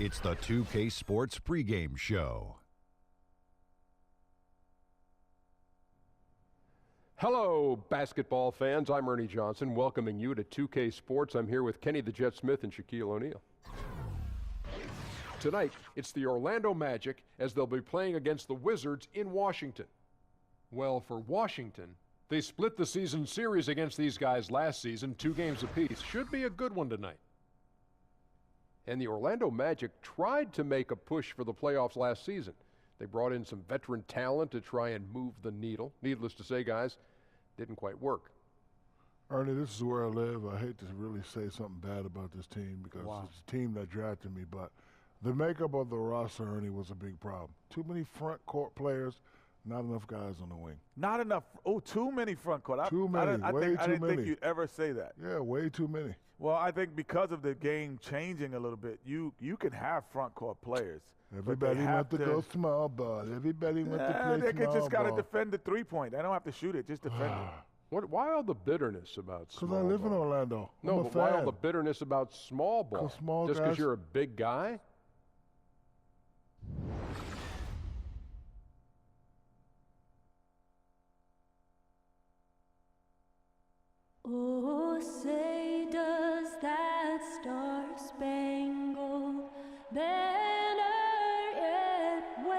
It's the 2K Sports pregame show. Hello, basketball fans. I'm Ernie Johnson, welcoming you to 2K Sports. I'm here with Kenny the Jet Smith and Shaquille O'Neal. Tonight, it's the Orlando Magic as they'll be playing against the Wizards in Washington. Well, for Washington, they split the season series against these guys last season, 2 games apiece. Should be a good one tonight. And the Orlando Magic tried to make a push for the playoffs last season. They brought in some veteran talent to try and move the needle. Needless to say, guys, didn't quite work. Ernie, this is where I live. I hate to really say something bad about this team because it's a team that drafted me, but the makeup of the roster, Ernie, was a big problem. Too many front court players, not enough guys on the wing. Not enough. Oh, too many front court. Too many. I didn't think you'd ever say that. Yeah, way too many. Well, I think because of the game changing a little bit, you can have front court players. Everybody went to go small ball. Everybody went to play small ball. They just got to defend the three-point. They don't have to shoot it. Just defend it. Why all the bitterness about small ball? Because I live in Orlando. No, but why all the bitterness about small ball? Just because you're a big guy? Oh, say does that star-spangled banner yet wave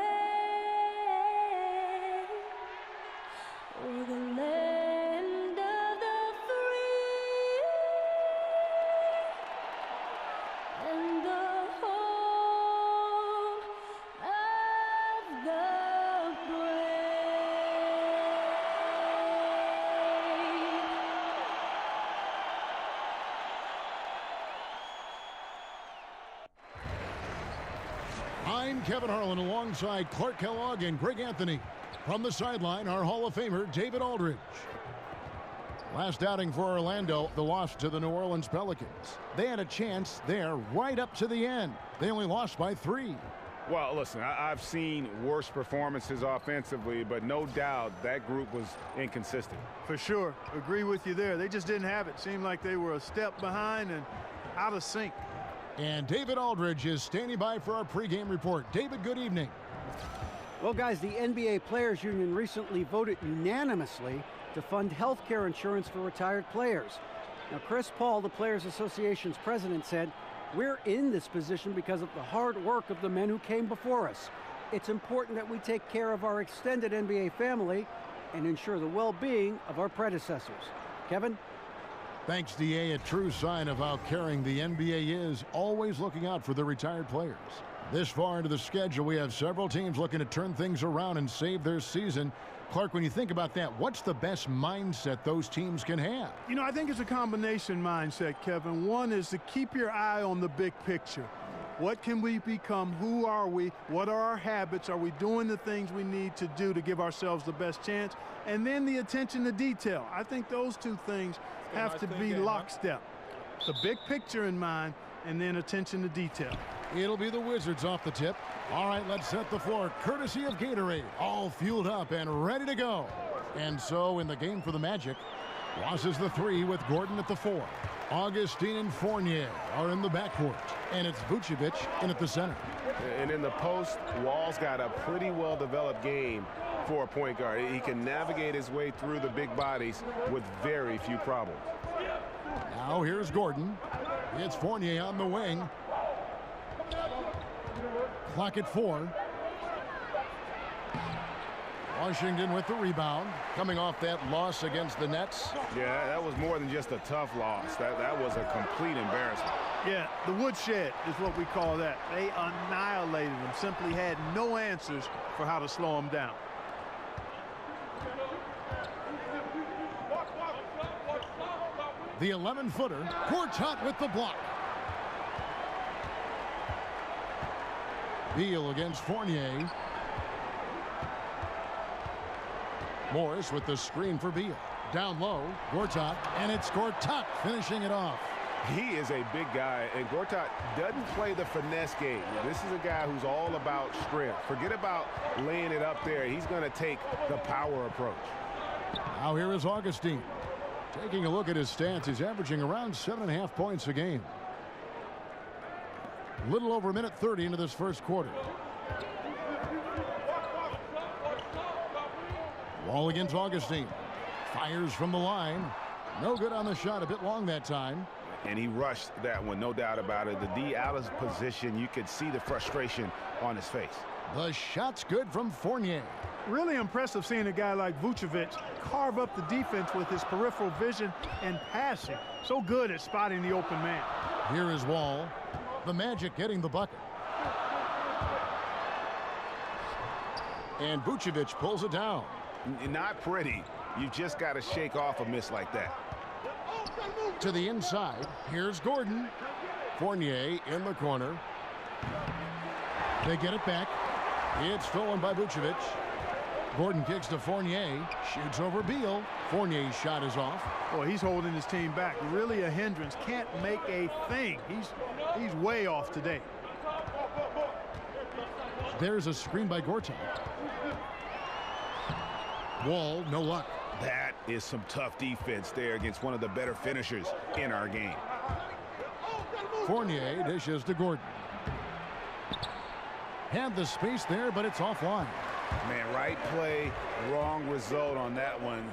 o'er the land of the free and the home of the brave. I'm Kevin Harlan alongside Clark Kellogg and Greg Anthony. From the sideline, our Hall of Famer, David Aldridge. Last outing for Orlando, the loss to the New Orleans Pelicans. They had a chance there right up to the end. They only lost by 3. Well, listen, I've seen worse performances offensively, but no doubt that group was inconsistent. For sure. Agree with you there. They just didn't have it. Seemed like they were a step behind and out of sync. And David Aldridge is standing by for our pregame report. David, good evening. Well, guys, the NBA Players Union recently voted unanimously to fund health care insurance for retired players. Now, Chris Paul, the Players Association's president, said, "We're in this position because of the hard work of the men who came before us. It's important that we take care of our extended NBA family and ensure the well-being of our predecessors." Kevin? Thanks, DA. A true sign of how caring the NBA is, always looking out for the retired players. This far into the schedule, we have several teams looking to turn things around and save their season. Clark, when you think about that, what's the best mindset those teams can have? You know, I think it's a combination mindset, Kevin. One is to keep your eye on the big picture. What can we become? Who are we? What are our habits? Are we doing the things we need to do to give ourselves the best chance? And then the attention to detail. I think those two things have to be lockstep. The big picture in mind, and then attention to detail. It'll be the Wizards off the tip. All right, let's set the floor. Courtesy of Gatorade, all fueled up and ready to go. And so in the game for the Magic, Ross is the 3 with Gordon at the 4. Augustine and Fournier are in the backcourt, and it's Vucevic in at the center. And in the post, Wall's got a pretty well-developed game for a point guard. He can navigate his way through the big bodies with very few problems. Now here's Gordon. It's Fournier on the wing. Clock at 4. Washington with the rebound, coming off that loss against the Nets. Yeah, that was more than just a tough loss. That was a complete embarrassment. Yeah, the woodshed is what we call that. They annihilated them, simply had no answers for how to slow them down. The 11-footer, Gortat with the block. Beal against Fournier. Morris with the screen for Beal. Down low, Gortat, and it's Gortat finishing it off. He is a big guy, and Gortat doesn't play the finesse game. This is a guy who's all about strength. Forget about laying it up there. He's going to take the power approach. Now here is Augustine. Taking a look at his stats, he's averaging around 7.5 points a game. Little over a minute 30 into this first quarter. Wall against Augustine. Fires from the line. No good on the shot. A bit long that time. And he rushed that one, no doubt about it. The D out of position. You could see the frustration on his face. The shot's good from Fournier. Really impressive seeing a guy like Vucevic carve up the defense with his peripheral vision and passing. So good at spotting the open man. Here is Wall. The Magic getting the bucket. And Vucevic pulls it down. Not pretty. You just got to shake off a miss like that. To the inside. Here's Gordon. Fournier in the corner. They get it back. It's stolen by Vucevic. Gordon kicks to Fournier. Shoots over Beal. Fournier's shot is off. Boy, he's holding his team back. Really a hindrance. Can't make a thing. He's way off today. There's a screen by Gortat. Wall, no luck. That is some tough defense there against one of the better finishers in our game. Fournier dishes to Gordon. Had the space there, but it's offline. Man, right play, wrong result on that one.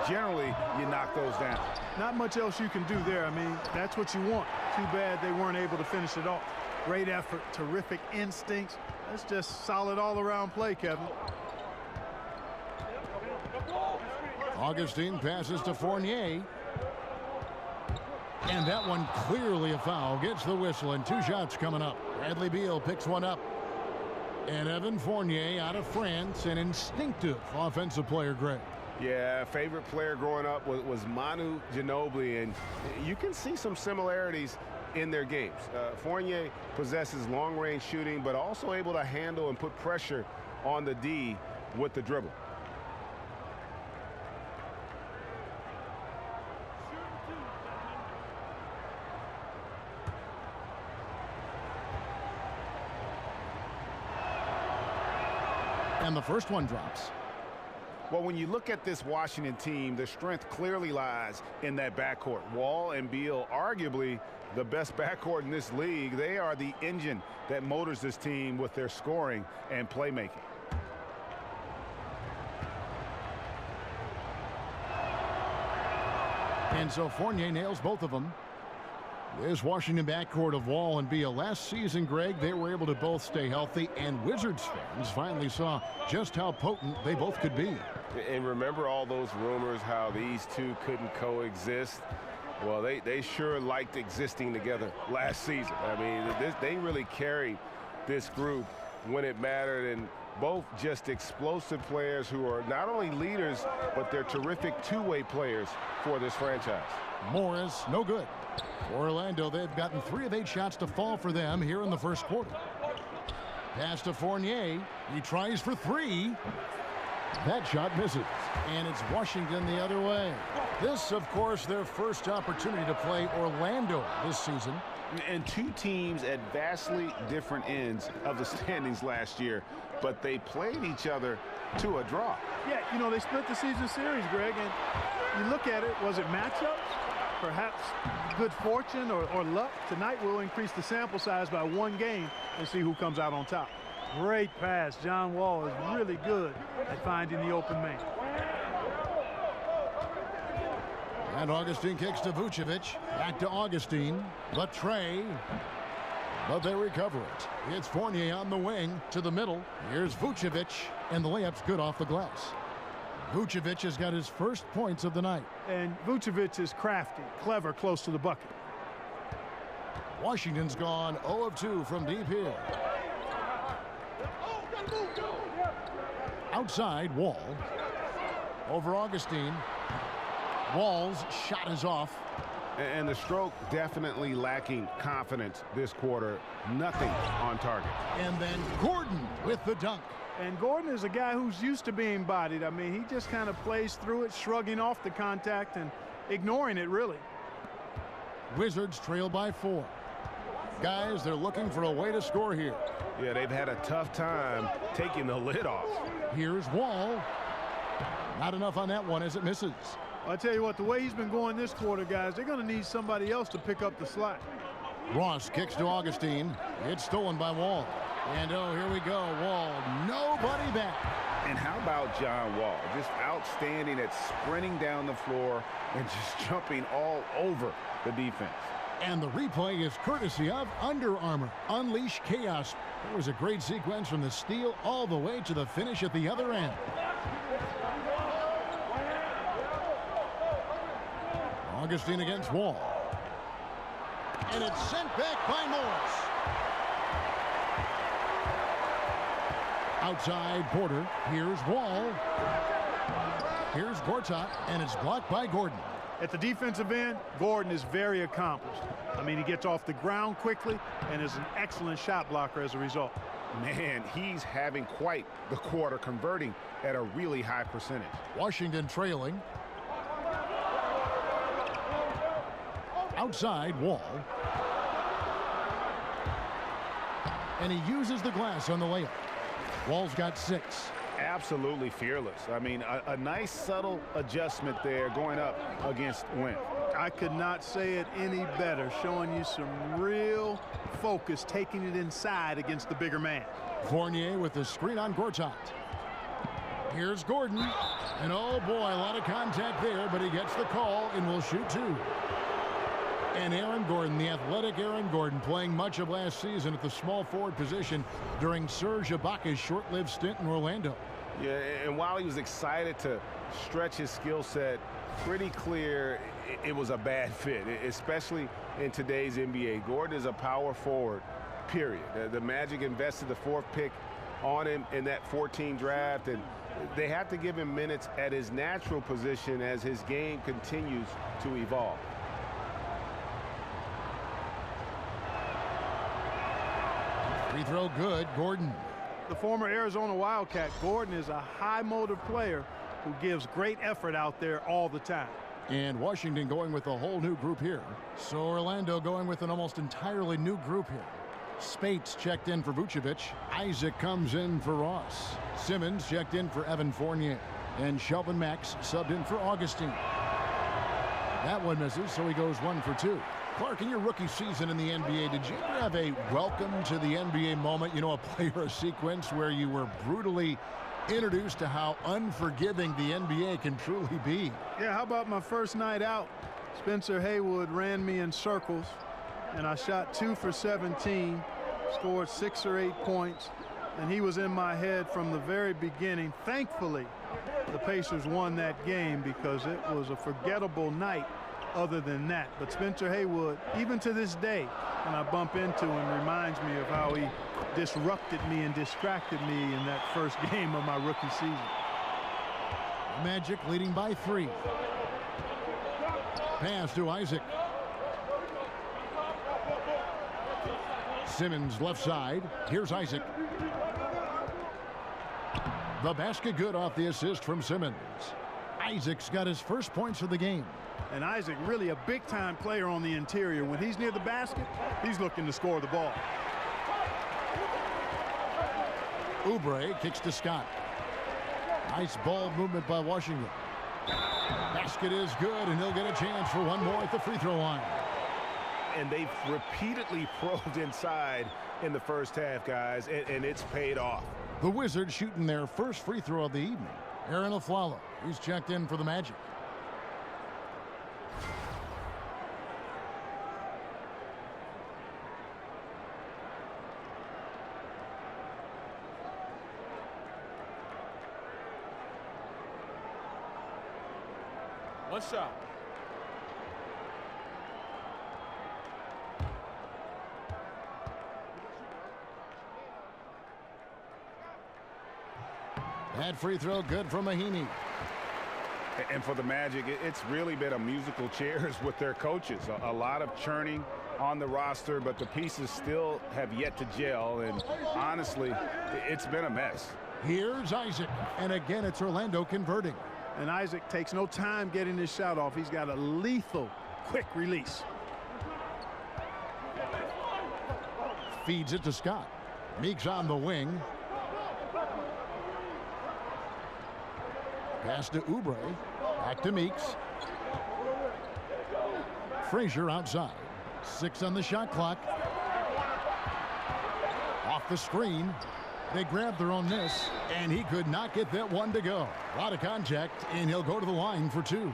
Generally, you knock those down. Not much else you can do there. I mean, that's what you want. Too bad they weren't able to finish it off. Great effort, terrific instincts. That's just solid all-around play, Kevin. Augustine passes to Fournier. And that one clearly a foul. Gets the whistle and 2 shots coming up. Bradley Beal picks one up. And Evan Fournier out of France, an instinctive offensive player, Greg. Yeah, favorite player growing up was Manu Ginobili, and you can see some similarities in their games. Fournier possesses long-range shooting, but also able to handle and put pressure on the D with the dribble. And the first one drops. Well, when you look at this Washington team, the strength clearly lies in that backcourt. Wall and Beal, arguably the best backcourt in this league. They are the engine that motors this team with their scoring and playmaking. And so Fournier nails both of them. This Washington backcourt of Wall and Beal. Last season, Greg, they were able to both stay healthy, and Wizards fans finally saw just how potent they both could be. And remember all those rumors how these two couldn't coexist? Well, they sure liked existing together last season. I mean, they really carried this group when it mattered, and both just explosive players who are not only leaders, but they're terrific two-way players for this franchise. Morris, no good. For Orlando, they've gotten 3 of 8 shots to fall for them here in the first quarter. Pass to Fournier. He tries for 3. That shot misses. And it's Washington the other way. This, of course, their first opportunity to play Orlando this season. And 2 teams at vastly different ends of the standings last year, but they played each other to a draw. Yeah, you know, they split the season series, Greg, and you look at it, was it matchups? Perhaps good fortune or luck. Tonight we'll increase the sample size by 1 game and see who comes out on top. Great pass. John Wall is really good at finding the open man. And Augustine kicks to Vucevic. Back to Augustine. The tray. But they recover it. It's Fournier on the wing to the middle. Here's Vucevic. And the layup's good off the glass. Vucevic has got his first points of the night. And Vucevic is crafty, clever, close to the bucket. Washington's gone 0 of 2 from deep here. Outside, Wall. Over Augustine. Wall's shot is off. And the stroke definitely lacking confidence this quarter. Nothing on target. And then Gordon with the dunk. And Gordon is a guy who's used to being bodied. I mean, he just kind of plays through it, shrugging off the contact and ignoring it, really. Wizards trail by 4. Guys, they're looking for a way to score here. Yeah, they've had a tough time taking the lid off. Here's Wall. Not enough on that one as it misses. I'll tell you what, the way he's been going this quarter, guys, they're going to need somebody else to pick up the slack. Ross kicks to Augustine. It's stolen by Wall. And oh, here we go. Wall, nobody back. And how about John Wall? Just outstanding at sprinting down the floor and just jumping all over the defense. And the replay is courtesy of Under Armour. Unleash chaos. It was a great sequence from the steal all the way to the finish at the other end. Augustine against Wall. And it's sent back by Morris. Outside Porter. Here's Wall. Here's Gortat, and it's blocked by Gordon. At the defensive end, Gordon is very accomplished. I mean, he gets off the ground quickly and is an excellent shot blocker as a result. Man, he's having quite the quarter, converting at a really high percentage. Washington trailing. Outside Wall. And he uses the glass on the layup. Wall's got 6. Absolutely fearless. I mean, a nice subtle adjustment there going up against Wimp. I could not say it any better, showing you some real focus, taking it inside against the bigger man. Fournier with the screen on Gortat. Here's Gordon. And oh boy, a lot of contact there, but he gets the call and will shoot 2. And Aaron Gordon, the athletic Aaron Gordon, playing much of last season at the small forward position during Serge Ibaka's short-lived stint in Orlando. Yeah, and while he was excited to stretch his skill set, pretty clear it was a bad fit, especially in today's NBA. Gordon is a power forward, period. The Magic invested the 4th pick on him in that 14 draft, and they have to give him minutes at his natural position as his game continues to evolve. Free throw good, Gordon. The former Arizona Wildcat, Gordon is a high-motive player who gives great effort out there all the time. And Washington going with a whole new group here. So Orlando going with an almost entirely new group here. Spates checked in for Vucevic. Isaac comes in for Ross. Simmons checked in for Evan Fournier. And Shelvin Max subbed in for Augustine. That one misses, so he goes 1 for 2. Clark, in your rookie season in the NBA, did you ever have a welcome to the NBA moment? You know, a play or a sequence where you were brutally introduced to how unforgiving the NBA can truly be? Yeah, how about my first night out? Spencer Haywood ran me in circles, and I shot 2 for 17, scored 6 or 8 points, and he was in my head from the very beginning. Thankfully, the Pacers won that game because it was a forgettable night other than that. But Spencer Haywood, even to this day, when I bump into him, reminds me of how he disrupted me and distracted me in that first game of my rookie season. Magic leading by 3. Pass to Isaac. Simmons left side. Here's Isaac. The basket good off the assist from Simmons. Isaac's got his first points of the game. And Isaac really a big-time player on the interior. When he's near the basket, he's looking to score the ball. Oubre kicks to Scott. Nice ball movement by Washington. Basket is good, and he'll get a chance for one more at the free throw line. And they've repeatedly probed inside in the first half, guys, and it's paid off. The Wizards shooting their first free throw of the evening. Aaron Aflalo, he's checked in for the Magic. One shot. That free throw good from Mahinmi. And for the Magic, it's really been a musical chairs with their coaches. A lot of churning on the roster, but the pieces still have yet to gel. And honestly, it's been a mess. Here's Isaac. And again, it's Orlando converting. And Isaac takes no time getting his shot off. He's got a lethal, quick release. Feeds it to Scott. Meeks on the wing. Pass to Oubre. Back to Meeks. Frazier outside. 6 on the shot clock. Off the screen. They grabbed their own miss, and he could not get that one to go. A lot of contact, and he'll go to the line for 2.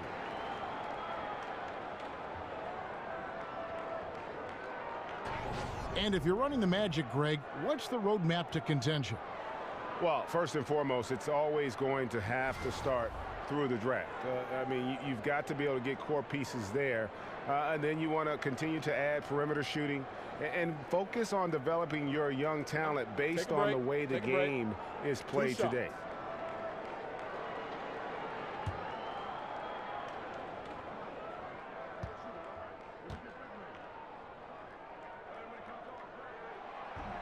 And if you're running the Magic, Greg, what's the roadmap to contention? Well, first and foremost, it's always going to have to start through the draft. I mean, you've got to be able to get core pieces there, and then you want to continue to add perimeter shooting and focus on developing your young talent based on the way the game is played today.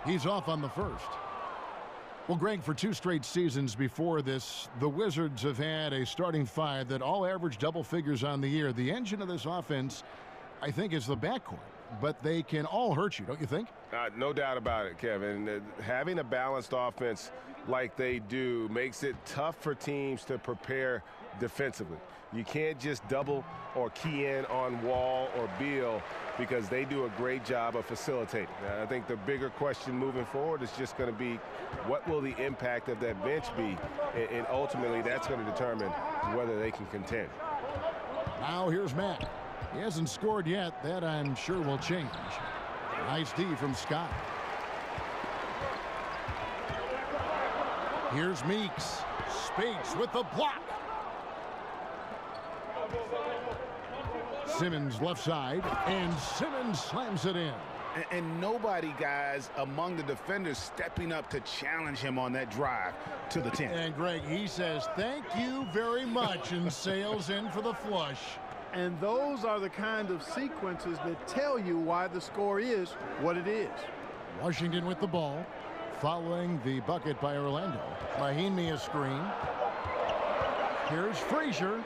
He's off on the first. Well, Greg, for 2 straight seasons before this, the Wizards have had a starting 5 that all average double figures on the year. The engine of this offense, I think, is the backcourt, but they can all hurt you, don't you think? No doubt about it, Kevin. Having a balanced offense like they do makes it tough for teams to prepare defensively. You can't just double or key in on Wall or Beal because they do a great job of facilitating. I think the bigger question moving forward is just going to be what will the impact of that bench be, and ultimately that's going to determine whether they can contend. Now here's Matt. He hasn't scored yet. That I'm sure will change. Nice D from Scott. Here's Meeks. Spates with the block. Simmons left side, and Simmons slams it in. And nobody, guys, among the defenders stepping up to challenge him on that drive to the 10. And Greg, he says, thank you very much, and sails in for the flush. And those are the kind of sequences that tell you why the score is what it is. Washington with the ball, following the bucket by Orlando. Mahinmi a screen. Here's Frazier.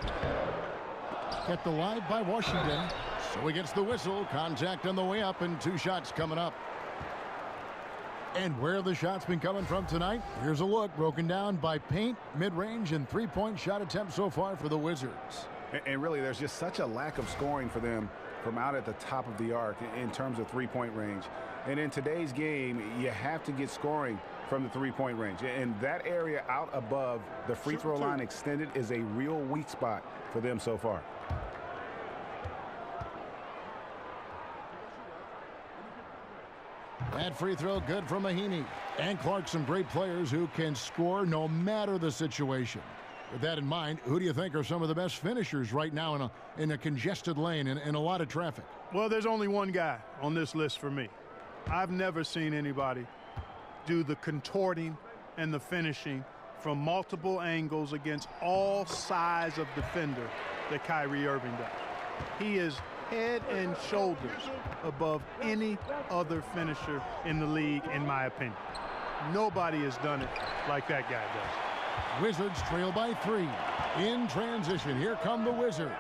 Kept alive by Washington. So he gets the whistle. Contact on the way up, and 2 shots coming up. And where have the shots been coming from tonight? Here's a look broken down by paint, mid-range, and 3-point shot attempts so far for the Wizards. And really, there's just such a lack of scoring for them from out at the top of the arc in terms of 3-point range. And in today's game, you have to get scoring from the 3-point range. And that area out above the free throw line extended is a real weak spot for them so far. That free throw good from Mahinmi. And Clark, some great players who can score no matter the situation. With that in mind, who do you think are some of the best finishers right now in a congested lane and a lot of traffic? Well, there's only one guy on this list for me. I've never seen anybody do the contorting and the finishing from multiple angles against all size of defender that Kyrie Irving does. He is head and shoulders above any other finisher in the league, in my opinion. Nobody has done it like that guy does. Wizards trail by 3. In transition, here come the Wizards.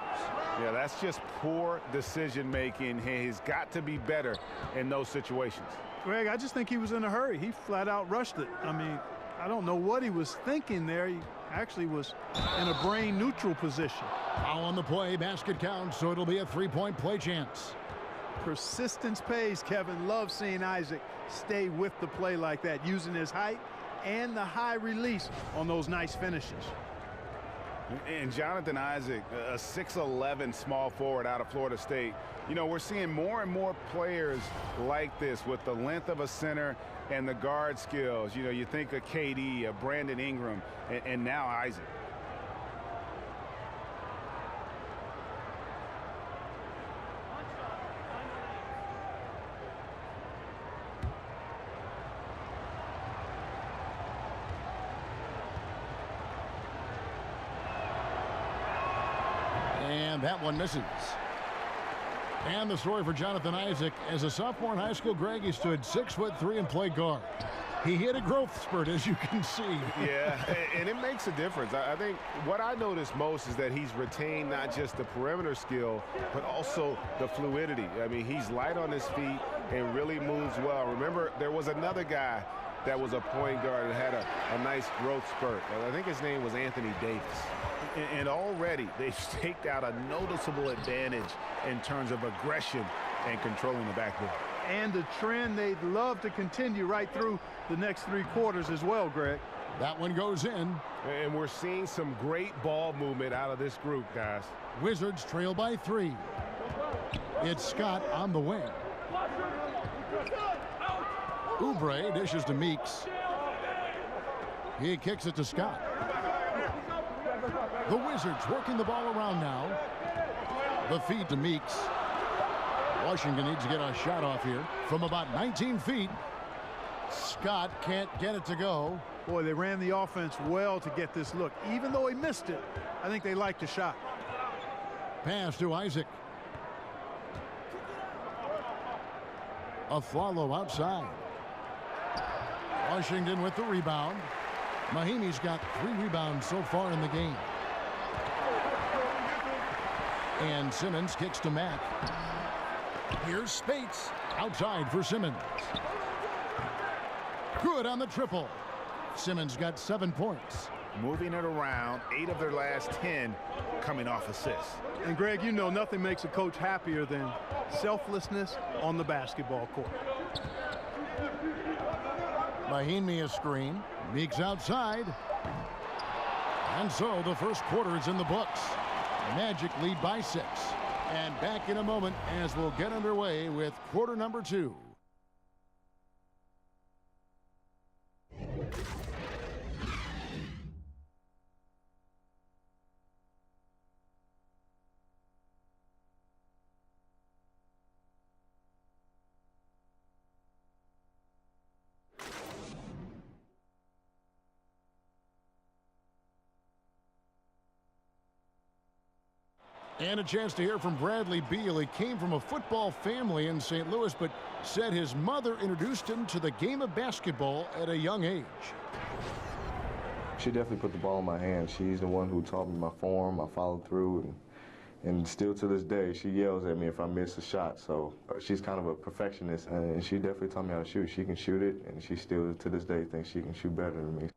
Yeah, that's just poor decision making. He's got to be better in those situations. Greg, I just think he was in a hurry. He flat out rushed it. I mean, I don't know what he was thinking there. He actually was in a brain neutral position. Foul on the play, basket counts, so it'll be a 3-point play chance. Persistence pays, Kevin. Love seeing Isaac stay with the play like that, using his height and the high release on those nice finishes. And Jonathan Isaac, a 6'11" small forward out of Florida State. You know, we're seeing more and more players like this with the length of a center and the guard skills. You know, you think of KD, of Brandon Ingram, and now Isaac. And that one misses. And the story for Jonathan Isaac, as a sophomore in high school, Greg, he stood 6'3" and played guard. He hit a growth spurt, as you can see. Yeah, and it makes a difference. I think what I notice most is that he's retained not just the perimeter skill, but also the fluidity. I mean, he's light on his feet and really moves well. Remember, there was another guy that was a point guard and had a nice growth spurt. I think his name was Anthony Davis. And already they've staked out a noticeable advantage in terms of aggression and controlling the backboard. And the trend they'd love to continue right through the next 3 quarters as well, Greg. That one goes in. And we're seeing some great ball movement out of this group, guys. Wizards trail by 3. It's Scott on the wing. Oubre dishes to Meeks. He kicks it to Scott. The Wizards working the ball around now. The feed to Meeks. Washington needs to get a shot off here from about 19 feet. Scott can't get it to go. Boy, they ran the offense well to get this look. Even though he missed it, I think they liked the shot. Pass to Isaac. Aflalo outside. Washington with the rebound. Mahimi's got 3 rebounds so far in the game. And Simmons kicks to Mack. Here's Spates. Outside for Simmons. Good on the triple. Simmons got 7 points. Moving it around, 8 of their last 10 coming off assists. And Greg, you know nothing makes a coach happier than selflessness on the basketball court. Mahimi a screen. Meeks outside. And so the first quarter is in the books. Magic lead by 6. And back in a moment as we'll get underway with quarter number 2. And a chance to hear from Bradley Beal. He came from a football family in St. Louis, but said his mother introduced him to the game of basketball at a young age. She definitely put the ball in my hand. She's the one who taught me my form, I followed through, and still to this day, she yells at me if I miss a shot. So she's kind of a perfectionist, and she definitely taught me how to shoot. She can shoot it, and she still, to this day, thinks she can shoot better than me.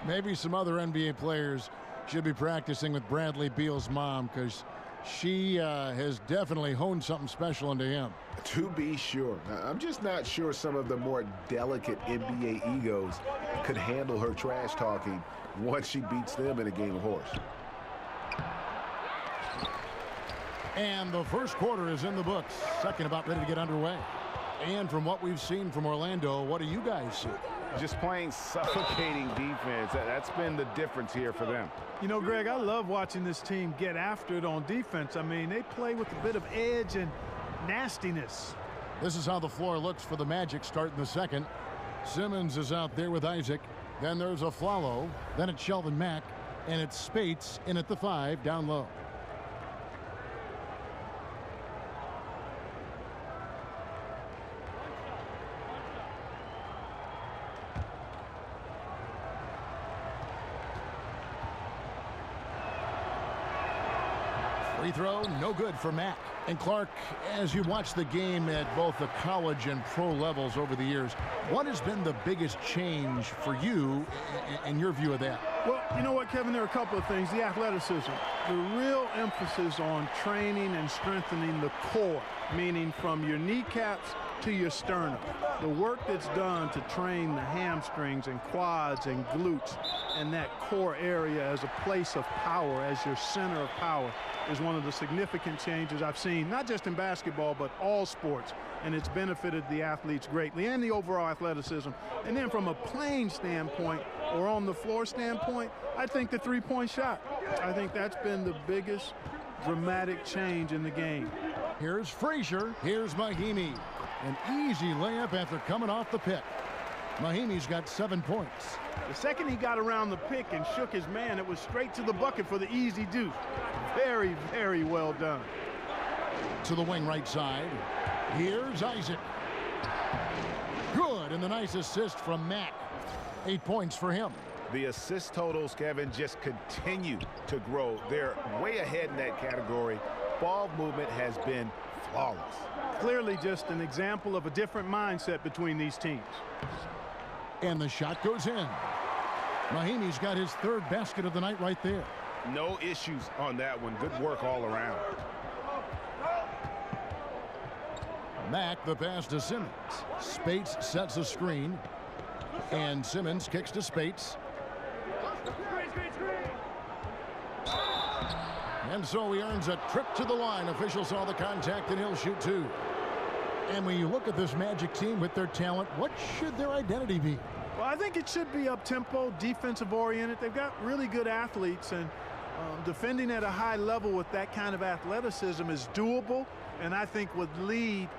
Maybe some other NBA players should be practicing with Bradley Beal's mom, because she has definitely honed something special into him. To be sure. Now, I'm just not sure some of the more delicate NBA egos could handle her trash talking once she beats them in a game of horse. And the first quarter is in the books. Second about ready to get underway. And from what we've seen from Orlando, what do you guys see? Just playing suffocating defense. That's been the difference here for them. You know, Greg, I love watching this team get after it on defense. I mean, they play with a bit of edge and nastiness. This is how the floor looks for the Magic starting the second. Simmons is out there with Isaac. Then there's Aflalo. Then it's Shelvin Mack. And it's Spates in at the 5 down low. Free throw, no good for Mack. And Clark, as you watch the game at both the college and pro levels over the years, what has been the biggest change for you in your view of that? Well, you know what, Kevin, there are a couple of things. The athleticism, the real emphasis on training and strengthening the core, meaning from your kneecaps to your sternum. The work that's done to train the hamstrings and quads and glutes and that core area as a place of power, as your center of power, is one of the significant changes I've seen, not just in basketball, but all sports. And it's benefited the athletes greatly and the overall athleticism. And then from a playing standpoint or on the floor standpoint, I think the three-point shot. I think that's been the biggest dramatic change in the game. Here's Frazier. Here's Mahimi. An easy layup after coming off the pick. Mahimi's got 7 points. The second he got around the pick and shook his man, it was straight to the bucket for the easy deuce. Very, very well done. To the wing right side. Here's Isaac. Good, and the nice assist from Mack. 8 points for him. The assist totals, Kevin, just continue to grow. They're way ahead in that category. Ball movement has been flawless. Clearly just an example of a different mindset between these teams. And the shot goes in. Mahimi's got his 3rd basket of the night right there. No issues on that one. Good work all around. Mack the pass to Simmons. Spates sets a screen. And Simmons kicks to Spates. And so he earns a trip to the line. Official saw the contact, and he'll shoot 2. And when you look at this Magic team with their talent, what should their identity be? Well, I think it should be up-tempo, defensive-oriented. They've got really good athletes, and defending at a high level with that kind of athleticism is doable, and I think would lead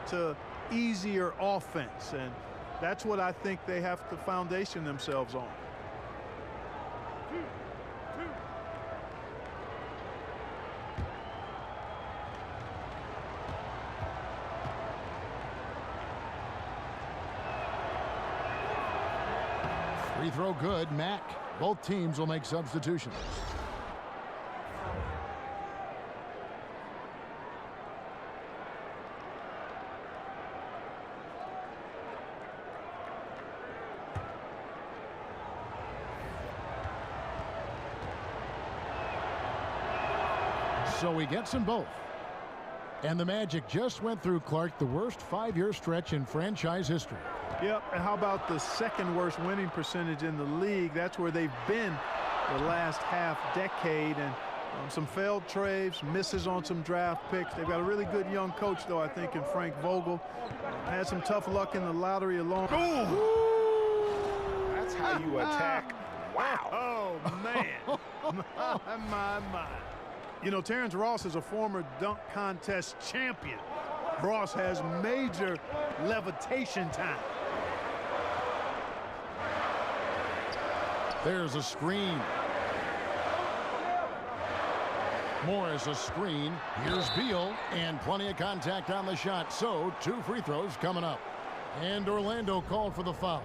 to easier offense. And that's what I think they have to foundation themselves on. Free throw good. Mack. Both teams will make substitutions. So he gets them both. And the Magic just went through, Clark, the worst 5-year stretch in franchise history. Yep, and how about the second worst winning percentage in the league? That's where they've been the last half decade, and some failed trades, misses on some draft picks. They've got a really good young coach, though, I think, in Frank Vogel. Had some tough luck in the lottery alone. Ooh. That's how you attack. Wow. Oh, man. my. You know, Terrence Ross is a former dunk contest champion. Ross has major levitation time. There's a screen. Morris a screen. Here's Beal, and plenty of contact on the shot. So 2 free throws coming up. And Orlando called for the foul.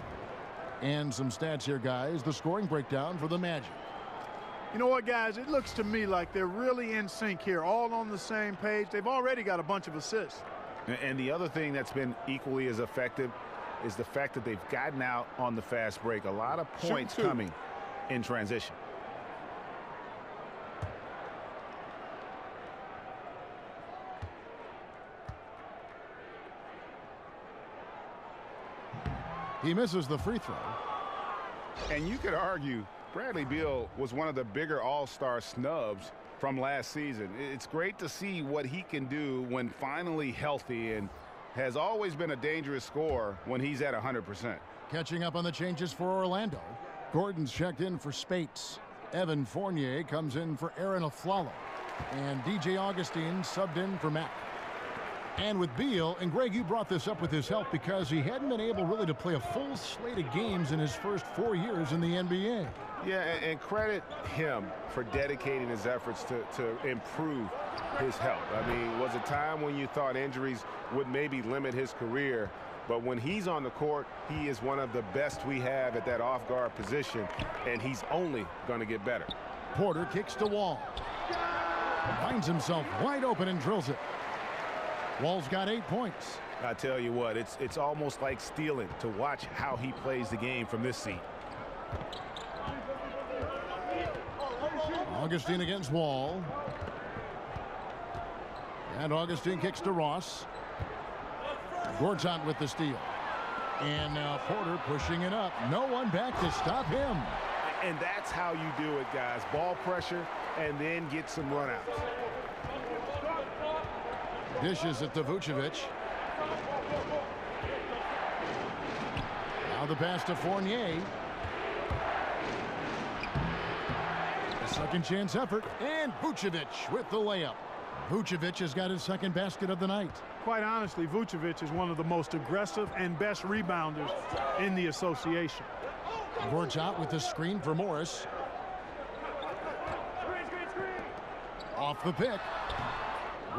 And some stats here, guys. The scoring breakdown for the Magic. You know what, guys? It looks to me like they're really in sync here, all on the same page. They've already got a bunch of assists. And the other thing that's been equally as effective is the fact that they've gotten out on the fast break. A lot of points coming in transition. He misses the free throw. And you could argue Bradley Beal was one of the bigger all-star snubs from last season. It's great to see what he can do when finally healthy, and has always been a dangerous scorer when he's at 100%. Catching up on the changes for Orlando. Gordon's checked in for Spates. Evan Fournier comes in for Aaron Aflalo. And DJ Augustine subbed in for Mack. And with Beal, and Greg, you brought this up with his help because he hadn't been able really to play a full slate of games in his first 4 years in the NBA. Yeah, and credit him for dedicating his efforts to improve his health. I mean, was a time when you thought injuries would maybe limit his career, but when he's on the court, he is one of the best we have at that off-guard position, and he's only going to get better. Porter kicks to Wall. Finds himself wide open and drills it. Wall's got 8 points. I tell you what, it's almost like stealing to watch how he plays the game from this seat. Augustine against Wall. And Augustine kicks to Ross. Gortat with the steal. And now Porter pushing it up. No one back to stop him. And that's how you do it, guys. Ball pressure and then get some runouts. Dishes it to Vucevic. Now the pass to Fournier. A second chance effort. And Vucevic with the layup. Vucevic has got his second basket of the night. Quite honestly, Vucevic is one of the most aggressive and best rebounders in the association. Gortat with the screen for Morris. Off the pick.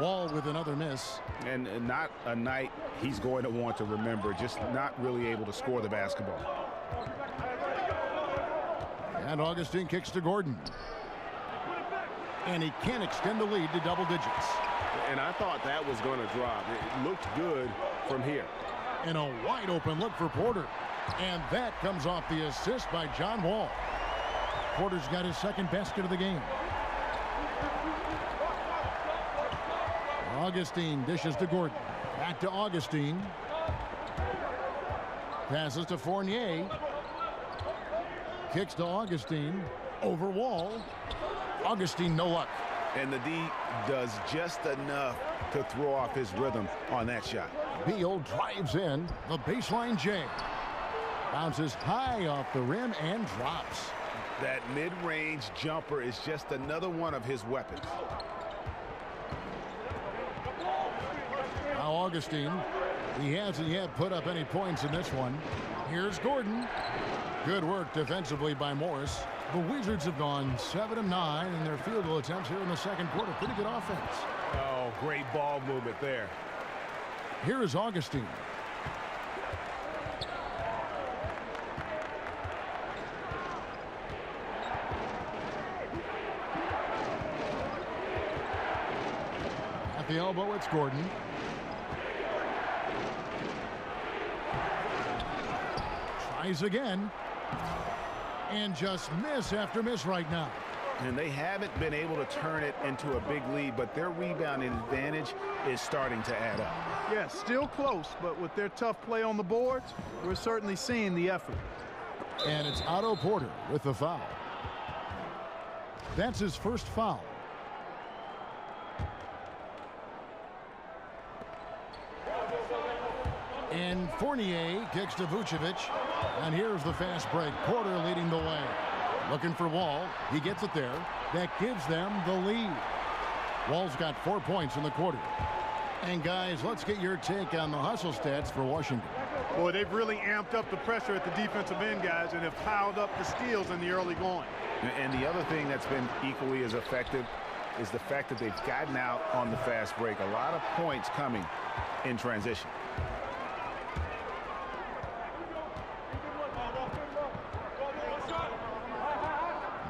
Wall with another miss. And not a night he's going to want to remember, just not really able to score the basketball. And Augustine kicks to Gordon. And he can't extend the lead to double digits. And I thought that was going to drop. It looked good from here. And a wide open look for Porter. And that comes off the assist by John Wall. Porter's got his second basket of the game. Augustine dishes to Gordon. Back to Augustine. Passes to Fournier. Kicks to Augustine. Over Wall. Augustine, no luck. And the D does just enough to throw off his rhythm on that shot. Beal drives in. The baseline J. Bounces high off the rim and drops. That mid-range jumper is just another one of his weapons. Now Augustine, he hasn't yet put up any points in this one. Here's Gordon. Good work defensively by Morris. The Wizards have gone 7 of 9 in their field goal attempts here in the second quarter. Pretty good offense. Oh, great ball movement there. Here is Augustine. At the elbow, it's Gordon. Tries again. And just miss after miss right now. And they haven't been able to turn it into a big lead, but their rebounding advantage is starting to add up. Yeah, still close, but with their tough play on the boards, we're certainly seeing the effort. And it's Otto Porter with the foul. That's his first foul. And Fournier kicks to Vucevic. And here's the fast break. Porter leading the way. Looking for Wall. He gets it there. That gives them the lead. Wall's got 4 points in the quarter. And guys, let's get your take on the hustle stats for Washington. Boy, they've really amped up the pressure at the defensive end, guys, and have piled up the steals in the early going. And the other thing that's been equally as effective is the fact that they've gotten out on the fast break. A lot of points coming in transition.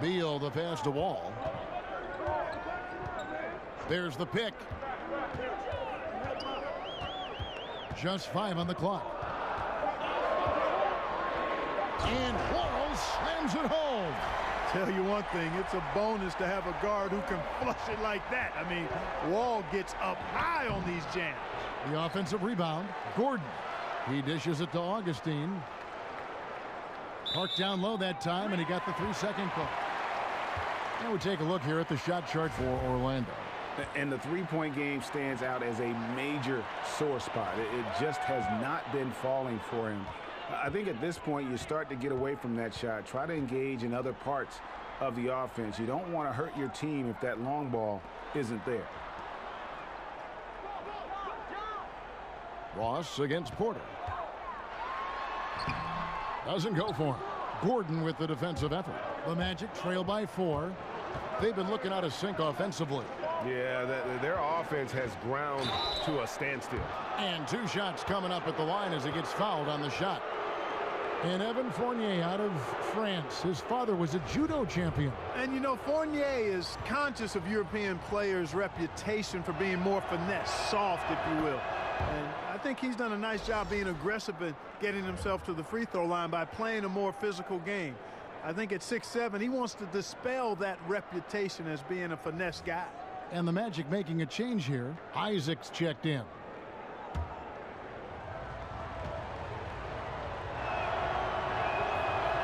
Beal, the pass to Wall. There's the pick. Just 5 on the clock. And Wall slams it home. Tell you one thing, it's a bonus to have a guard who can flush it like that. I mean, Wall gets up high on these jams. The offensive rebound, Gordon. He dishes it to Augustine. Parked down low that time, and he got the 3-second call. Now we take a look here at the shot chart for Orlando. And the three-point game stands out as a major sore spot. It just has not been falling for him. I think at this point you start to get away from that shot. Try to engage in other parts of the offense. You don't want to hurt your team if that long ball isn't there. Ross against Porter. Doesn't go for him. Gordon with the defensive effort. The Magic trail by 4. They've been looking out of sync offensively. Yeah, their offense has ground to a standstill. And 2 shots coming up at the line as he gets fouled on the shot. And Evan Fournier out of France. His father was a judo champion. And you know, Fournier is conscious of European players' reputation for being more finesse, soft, if you will. And I think he's done a nice job being aggressive and getting himself to the free throw line by playing a more physical game. I think at 6'7", he wants to dispel that reputation as being a finesse guy. And the Magic making a change here. Isaac's checked in.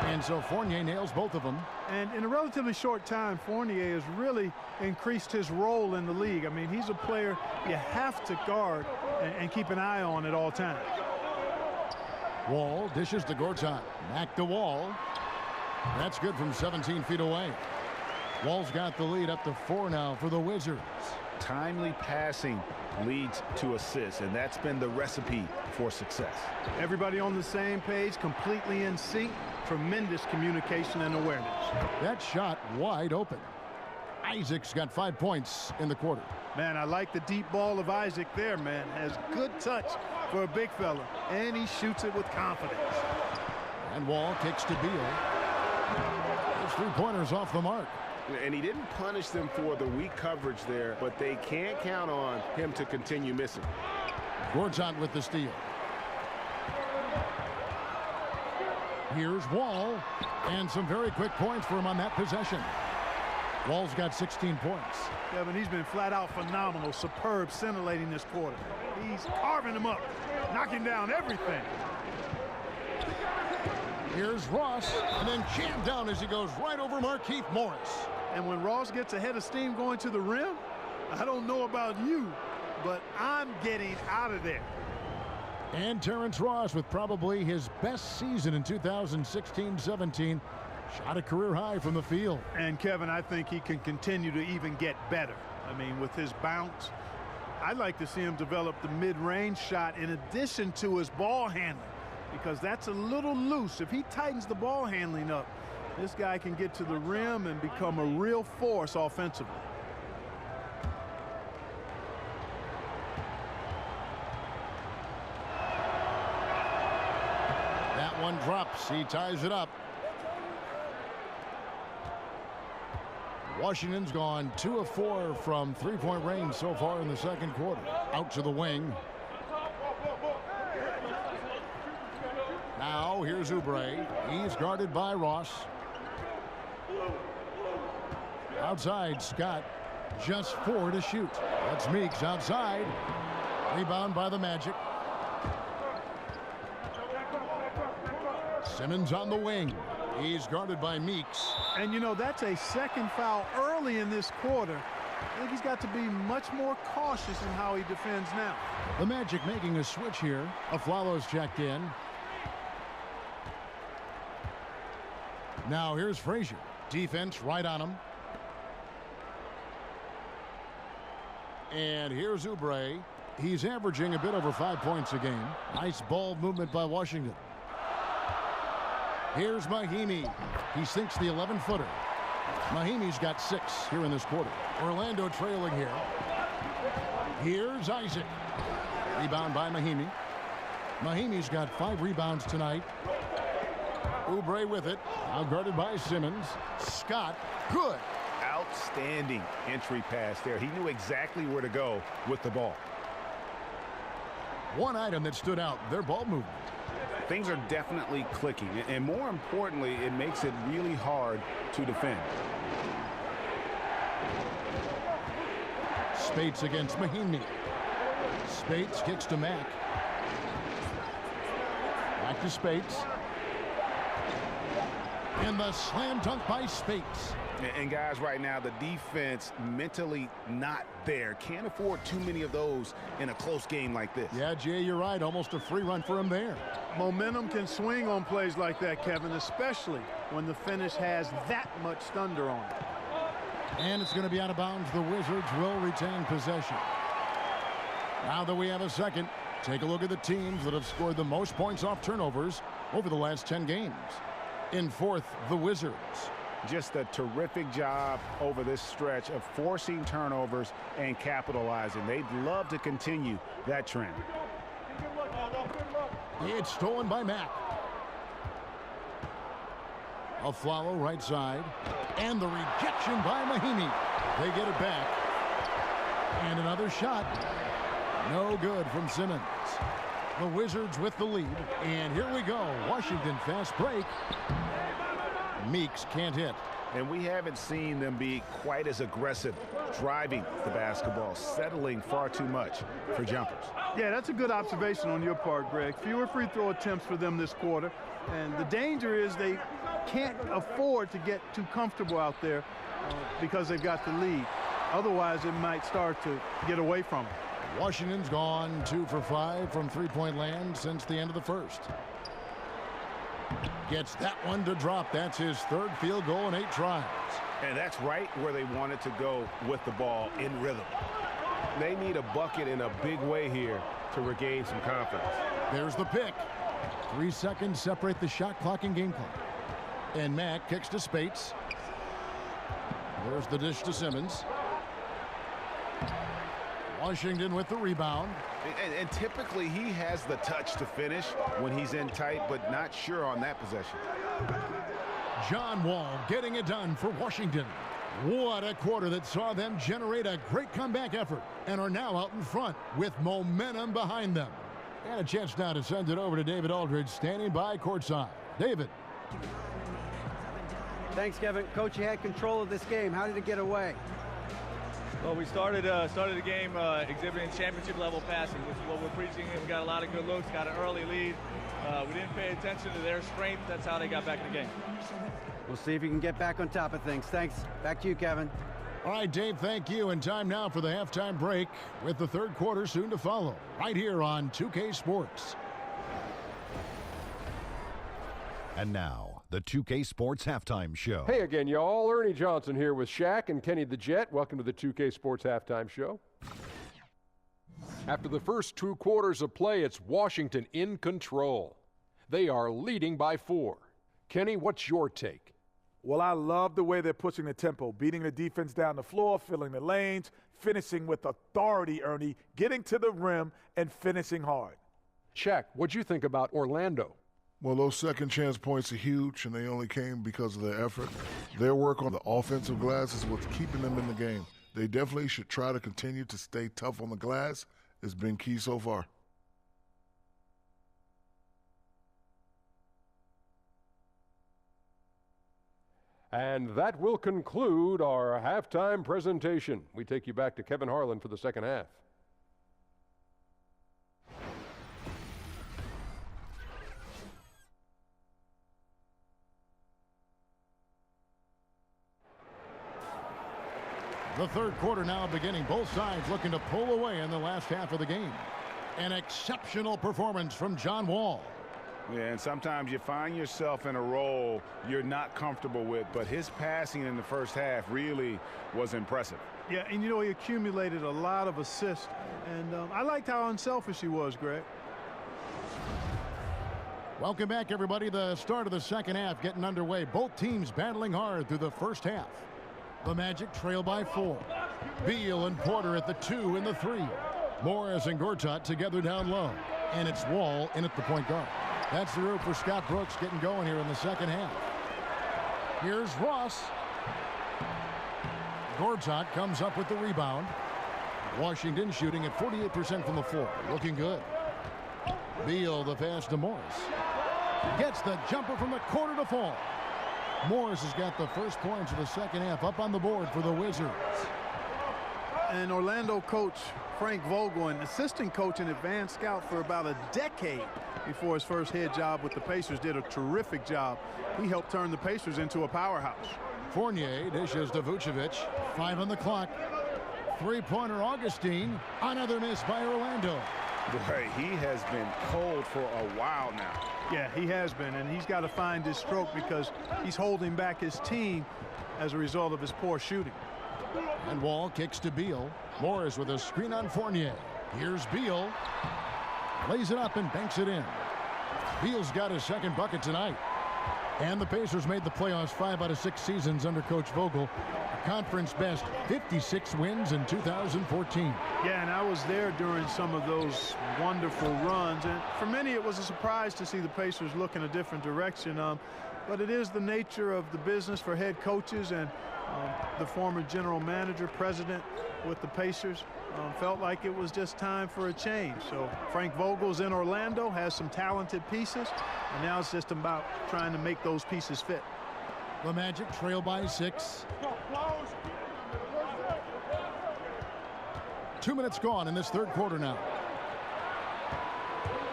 And so Fournier nails both of them. And in a relatively short time, Fournier has really increased his role in the league. I mean, he's a player you have to guard and keep an eye on at all times. Wall dishes to Gortat. Back to Wall. That's good from 17 feet away. Wall's got the lead up to 4 now for the Wizards. Timely passing leads to assists, and that's been the recipe for success. Everybody on the same page, completely in sync. Tremendous communication and awareness. That shot wide open. Isaac's got 5 points in the quarter. Man, I like the deep ball of Isaac there, man. Has good touch for a big fella, and he shoots it with confidence. And Wall kicks to Beal. His 3-pointers off the mark. And he didn't punish them for the weak coverage there, but they can't count on him to continue missing. Gortat with the steal. Here's Wall, and some very quick points for him on that possession. Wall's got 16 points. Kevin, he's been flat out phenomenal, superb, scintillating this quarter. He's carving them up, knocking down everything. Here's Ross, and then jammed down as he goes right over Markieff Morris. And when Ross gets a head of steam going to the rim, I don't know about you, but I'm getting out of there. And Terrence Ross with probably his best season in 2016-17. Shot a career high from the field. And Kevin, I think he can continue to even get better. I mean, with his bounce, I'd like to see him develop the mid-range shot in addition to his ball handling, because that's a little loose. If he tightens the ball handling up, this guy can get to the rim and become a real force offensively. That one drops. He ties it up. Washington's gone 2 of 4 from three-point range so far in the second quarter. Out to the wing. Now here's Oubre. He's guarded by Ross. Outside, Scott. Just 4 to shoot. That's Meeks outside. Rebound by the Magic. Simmons on the wing. He's guarded by Meeks. And, you know, that's a second foul early in this quarter. I think he's got to be much more cautious in how he defends now. The Magic making a switch here. Aflalo's checked in. Now here's Frazier. Defense right on him. And here's Oubre. He's averaging a bit over 5 points a game. Nice ball movement by Washington. Here's Mahimi. He sinks the 11-footer. Mahimi's got 6 here in this quarter. Orlando trailing here. Here's Isaac. Rebound by Mahimi. Mahimi's got 5 rebounds tonight. Oubre with it. Now guarded by Simmons. Scott. Good. Outstanding entry pass there. He knew exactly where to go with the ball. One item that stood out, their ball movement. Things are definitely clicking, and more importantly, it makes it really hard to defend. Spates against Mahimi. Spates kicks to Mack. Back to Spates. And the slam dunk by Spates. And guys, right now, the defense mentally not there. Can't afford too many of those in a close game like this. Yeah, Jay, you're right. Almost a free run for him there. Momentum can swing on plays like that, Kevin, especially when the finish has that much thunder on it. And it's going to be out of bounds. The Wizards will retain possession. Now that we have a second, take a look at the teams that have scored the most points off turnovers over the last 10 games. In fourth, the Wizards. Just a terrific job over this stretch of forcing turnovers and capitalizing. They'd love to continue that trend. It's stolen by Mack. Aflalo right side. And the rejection by Mahimi. They get it back. And another shot. No good from Simmons. The Wizards with the lead. And here we go. Washington fast break. Meeks can't hit. And we haven't seen them be quite as aggressive driving the basketball, settling far too much for jumpers. Yeah, that's a good observation on your part, Greg. Fewer free throw attempts for them this quarter. And the danger is they can't afford to get too comfortable out there because they've got the lead. Otherwise, it might start to get away from them. Washington's gone 2 for 5 from three-point land since the end of the first. Gets that one to drop. That's his third field goal in 8 tries. And that's right where they wanted to go with the ball, in rhythm. They need a bucket in a big way here to regain some confidence. There's the pick. 3 seconds separate the shot clock and game clock. And Mack kicks to Spates. There's the dish to Simmons. Washington with the rebound. And typically he has the touch to finish when he's in tight, but not sure on that possession. John Wall getting it done for Washington. What a quarter that saw them generate a great comeback effort and are now out in front with momentum behind them. And a chance now to send it over to David Aldridge, standing by courtside. David. Thanks, Kevin. Coach, you had control of this game. How did it get away? Well, we started the game exhibiting championship-level passing, which is what we're preaching. We got a lot of good looks, got an early lead. We didn't pay attention to their strength. That's how they got back in the game. We'll see if you can get back on top of things. Thanks. Back to you, Kevin. All right, Dave, thank you. And time now for the halftime break with the third quarter soon to follow right here on 2K Sports. And now, the 2K Sports Halftime Show. Hey again, y'all. Ernie Johnson here with Shaq and Kenny the Jet. Welcome to the 2K Sports Halftime Show. After the first 2 quarters of play, it's Washington in control. They are leading by 4. Kenny, what's your take? Well, I love the way they're pushing the tempo, beating the defense down the floor, filling the lanes, finishing with authority, Ernie, getting to the rim and finishing hard. Shaq, what'd you think about Orlando? Well, those second chance points are huge, and they only came because of their effort. Their work on the offensive glass is what's keeping them in the game. They definitely should try to continue to stay tough on the glass. It's been key so far. And that will conclude our halftime presentation. We take you back to Kevin Harlan for the second half. The third quarter now beginning. Both sides looking to pull away in the last half of the game. An exceptional performance from John Wall. Yeah, and sometimes you find yourself in a role you're not comfortable with, but his passing in the first half really was impressive. Yeah, and you know, he accumulated a lot of assists. And I liked how unselfish he was, Greg. Welcome back, everybody. The start of the second half getting underway. Both teams battling hard through the first half. The Magic trail by 4. Beal and Porter at the 2 and the 3. Morris and Gortat together down low. And it's Wall in at the point guard. That's the route for Scott Brooks getting going here in the second half. Here's Ross. Gortat comes up with the rebound. Washington shooting at 48% from the floor. Looking good. Beal the pass to Morris. Gets the jumper from the corner to fall. Morris has got the first points of the second half up on the board for the Wizards. And Orlando coach Frank Vogel, an assistant coach and advanced scout for about a decade before his first head job with the Pacers, did a terrific job. He helped turn the Pacers into a powerhouse. Fournier dishes to Vucevic. 5 on the clock. Three-pointer Augustine. Another miss by Orlando. Boy, he has been cold for a while now. Yeah, he has been, and he's got to find his stroke because he's holding back his team as a result of his poor shooting. And Wall kicks to Beal. Morris with a screen on Fournier. Here's Beal. Lays it up and banks it in. Beal's got his second bucket tonight. And the Pacers made the playoffs 5 out of 6 seasons under Coach Vogel. A conference best 56 wins in 2014. Yeah, and I was there during some of those wonderful runs. And for many, it was a surprise to see the Pacers look in a different direction. But it is the nature of the business for head coaches, and the former general manager, president with the Pacers, felt like it was just time for a change. So Frank Vogel's in Orlando, has some talented pieces, and now it's just about trying to make those pieces fit. The Magic trail by 6. 2 minutes gone in this third quarter now.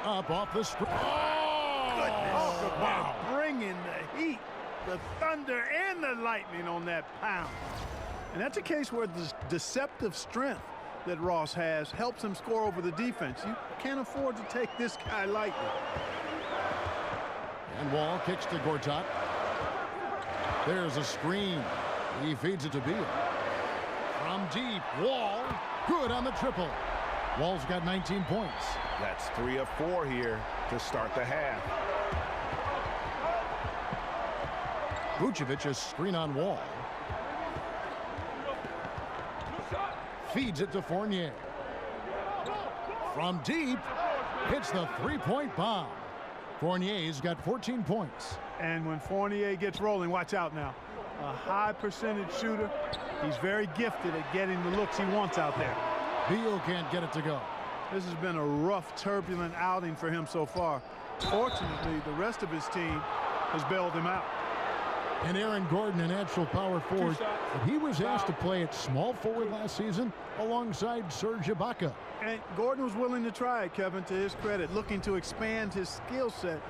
Up off the screen. Oh, wow. Bringing the heat, the thunder, and the lightning on that pound. And that's a case where the deceptive strength that Ross has helps him score over the defense. You can't afford to take this guy lightly. And Wall kicks to Gortat. There's a screen. He feeds it to Beal. From deep, Wall. Good on the triple. Wall's got 19 points. That's 3 of 4 here to start the half. Vucevic, a screen on Wall. Feeds it to Fournier. From deep, hits the three-point bomb. Fournier's got 14 points. And when Fournier gets rolling, watch out now. A high percentage shooter. He's very gifted at getting the looks he wants out there. Beal can't get it to go. This has been a rough, turbulent outing for him so far. Fortunately, the rest of his team has bailed him out. And Aaron Gordon, a natural power forward, but he was asked to play at small forward last season alongside Serge Ibaka. And Gordon was willing to try it, Kevin, to his credit, looking to expand his skill set.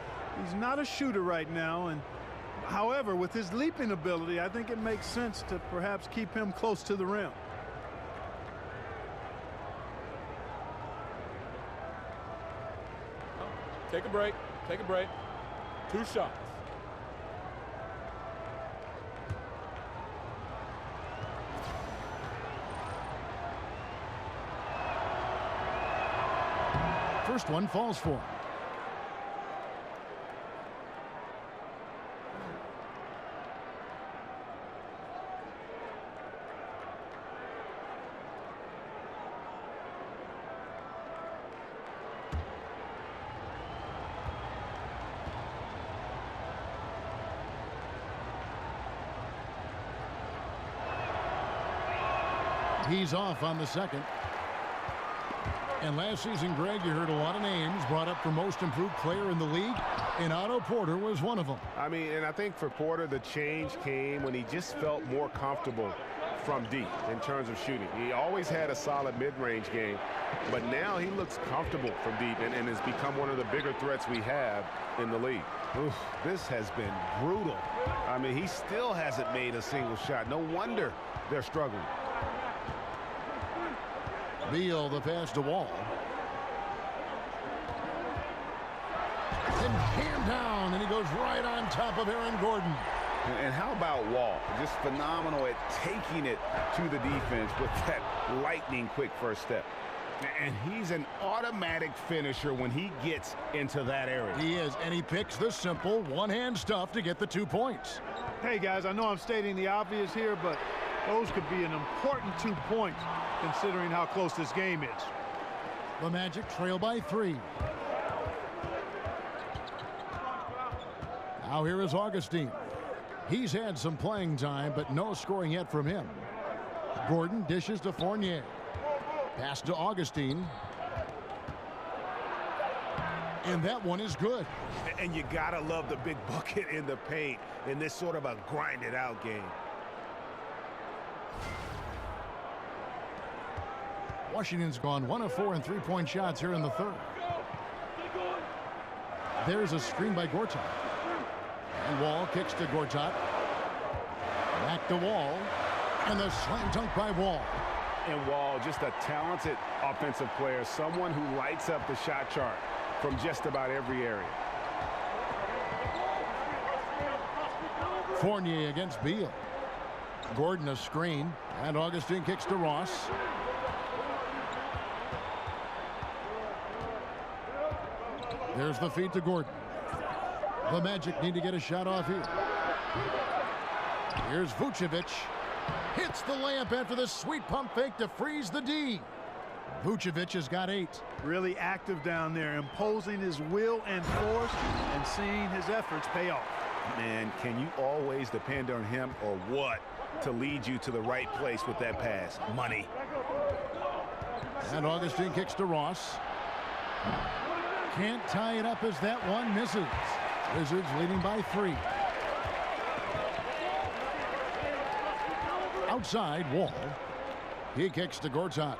He's not a shooter right now, and however, with his leaping ability, I think it makes sense to perhaps keep him close to the rim. Take a break. Take a break. 2 shots. First one falls for him. He's off on the second. And last season, Greg, you heard a lot of names brought up for most improved player in the league, and Otto Porter was one of them. I mean, and I think for Porter, the change came when he just felt more comfortable from deep in terms of shooting. He always had a solid mid-range game, but now he looks comfortable from deep and has become one of the bigger threats we have in the league. Oof, this has been brutal. I mean, he still hasn't made a single shot. No wonder they're struggling. Beal, the pass to Wall. And jammed down, and he goes right on top of Aaron Gordon. And how about Wall? Just phenomenal at taking it to the defense with that lightning quick first step. And he's an automatic finisher when he gets into that area. He is, and he picks the simple one-hand stuff to get the 2 points. Hey, guys, I know I'm stating the obvious here, but those could be an important 2 points considering how close this game is. The Magic trail by 3. Now here is Augustine. He's had some playing time, but no scoring yet from him. Gordon dishes to Fournier. Pass to Augustine. And that one is good. And you gotta love the big bucket in the paint in this sort of a grinded out game. Washington's gone 1 of 4 in three-point shots here in the third. There's a screen by Gortat. And Wall kicks to Gortat. Back to Wall. And the slam dunk by Wall. And Wall, just a talented offensive player, someone who lights up the shot chart from just about every area. Fournier against Beal. Gordon a screen. And Augustine kicks to Ross. There's the feed to Gordon. The Magic need to get a shot off here. Here's Vucevic. Hits the layup after the sweet pump fake to freeze the D. Vucevic has got 8. Really active down there, imposing his will and force and seeing his efforts pay off. Man, can you always depend on him or what to lead you to the right place with that pass? Money. And Augustine kicks to Ross. Can't tie it up as that one misses. Wizards leading by 3. Outside, Wall. He kicks to Gortat.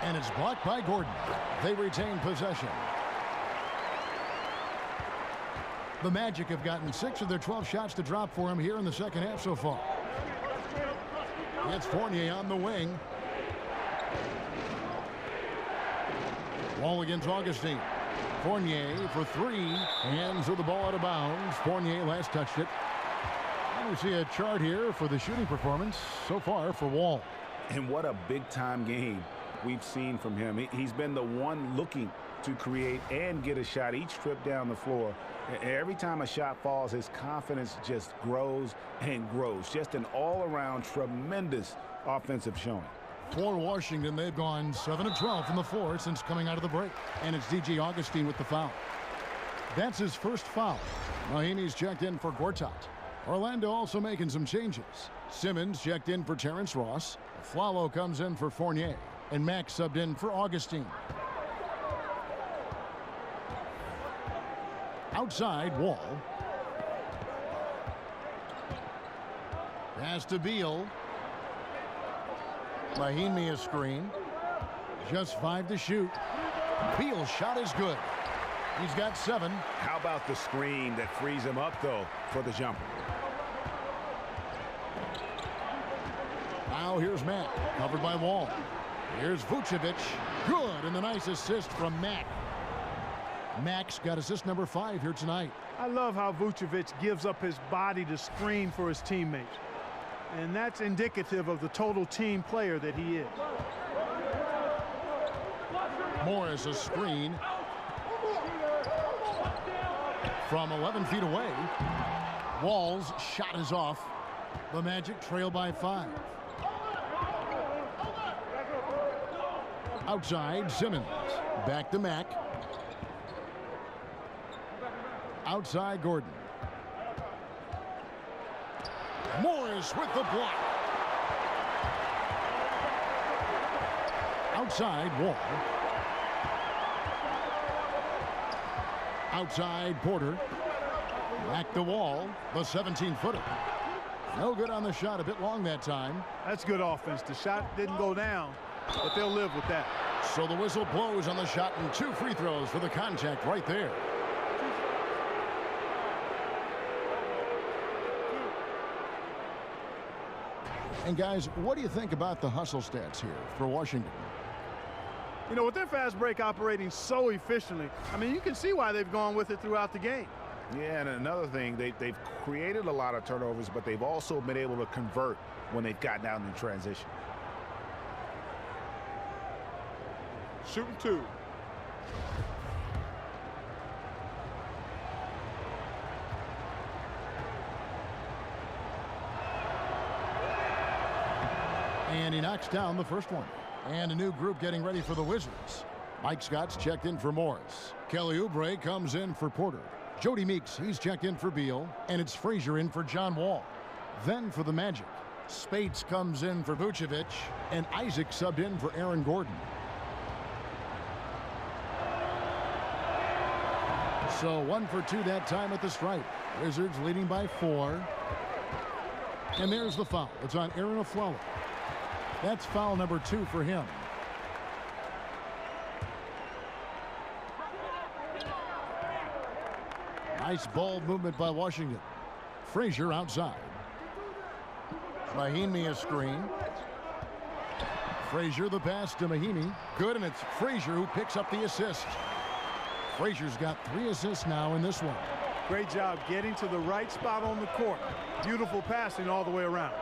And it's blocked by Gordon. They retain possession. The Magic have gotten 6 of their 12 shots to drop for him here in the second half so far. It's Fournier on the wing. Wall against Augustine. Fournier for 3. Hands of the ball out of bounds. Fournier last touched it. And we see a chart here for the shooting performance so far for Wall. And what a big-time game we've seen from him. He's been the one looking to create and get a shot each trip down the floor. Every time a shot falls, his confidence just grows and grows. Just an all-around tremendous offensive showing. For Washington, they've gone 7 of 12 from the floor since coming out of the break. And it's DJ Augustine with the foul. That's his first foul. Mahinmi's checked in for Gortat. Orlando also making some changes. Simmons checked in for Terrence Ross. Flalo comes in for Fournier. And Max subbed in for Augustine. Outside, Wall. Pass to Beal. Mahimi a screen. Just 5 to shoot. Beal's shot is good. He's got 7. How about the screen that frees him up, though, for the jumper? Now here's Mack, covered by Wall. Here's Vucevic. Good, and a nice assist from Mack. Mack's got assist number 5 here tonight. I love how Vucevic gives up his body to screen for his teammates. And that's indicative of the total team player that he is. Morris a screen. From 11 feet away. Wall's shot is off. The Magic trail by 5. Outside, Simmons. Back to Mack. Outside, Gordon. Morris with the block. Outside, Wall. Outside, Porter. Back to Wall, the 17-footer. No good on the shot, a bit long that time. That's good offense. The shot didn't go down, but they'll live with that. So the whistle blows on the shot and 2 free throws for the contact right there. And guys, what do you think about the hustle stats here for Washington? You know, with their fast break operating so efficiently, I mean, you can see why they've gone with it throughout the game. Yeah, and another thing, they've created a lot of turnovers, but they've also been able to convert when they've gotten out in transition. Shooting 2. And he knocks down the first one. And a new group getting ready for the Wizards. Mike Scott's checked in for Morris. Kelly Oubre comes in for Porter. Jody Meeks, he's checked in for Beal. And it's Frazier in for John Wall. Then for the Magic, Spates comes in for Vucevic. And Isaac subbed in for Aaron Gordon. So 1 for 2 that time at the stripe. Wizards leading by 4. And there's the foul. It's on Aaron Aflalo. That's foul number 2 for him. Nice ball movement by Washington. Frazier outside. Mahimi a screen. Frazier the pass to Mahimi. Good, and it's Frazier who picks up the assist. Frazier's got 3 assists now in this one. Great job getting to the right spot on the court. Beautiful passing all the way around.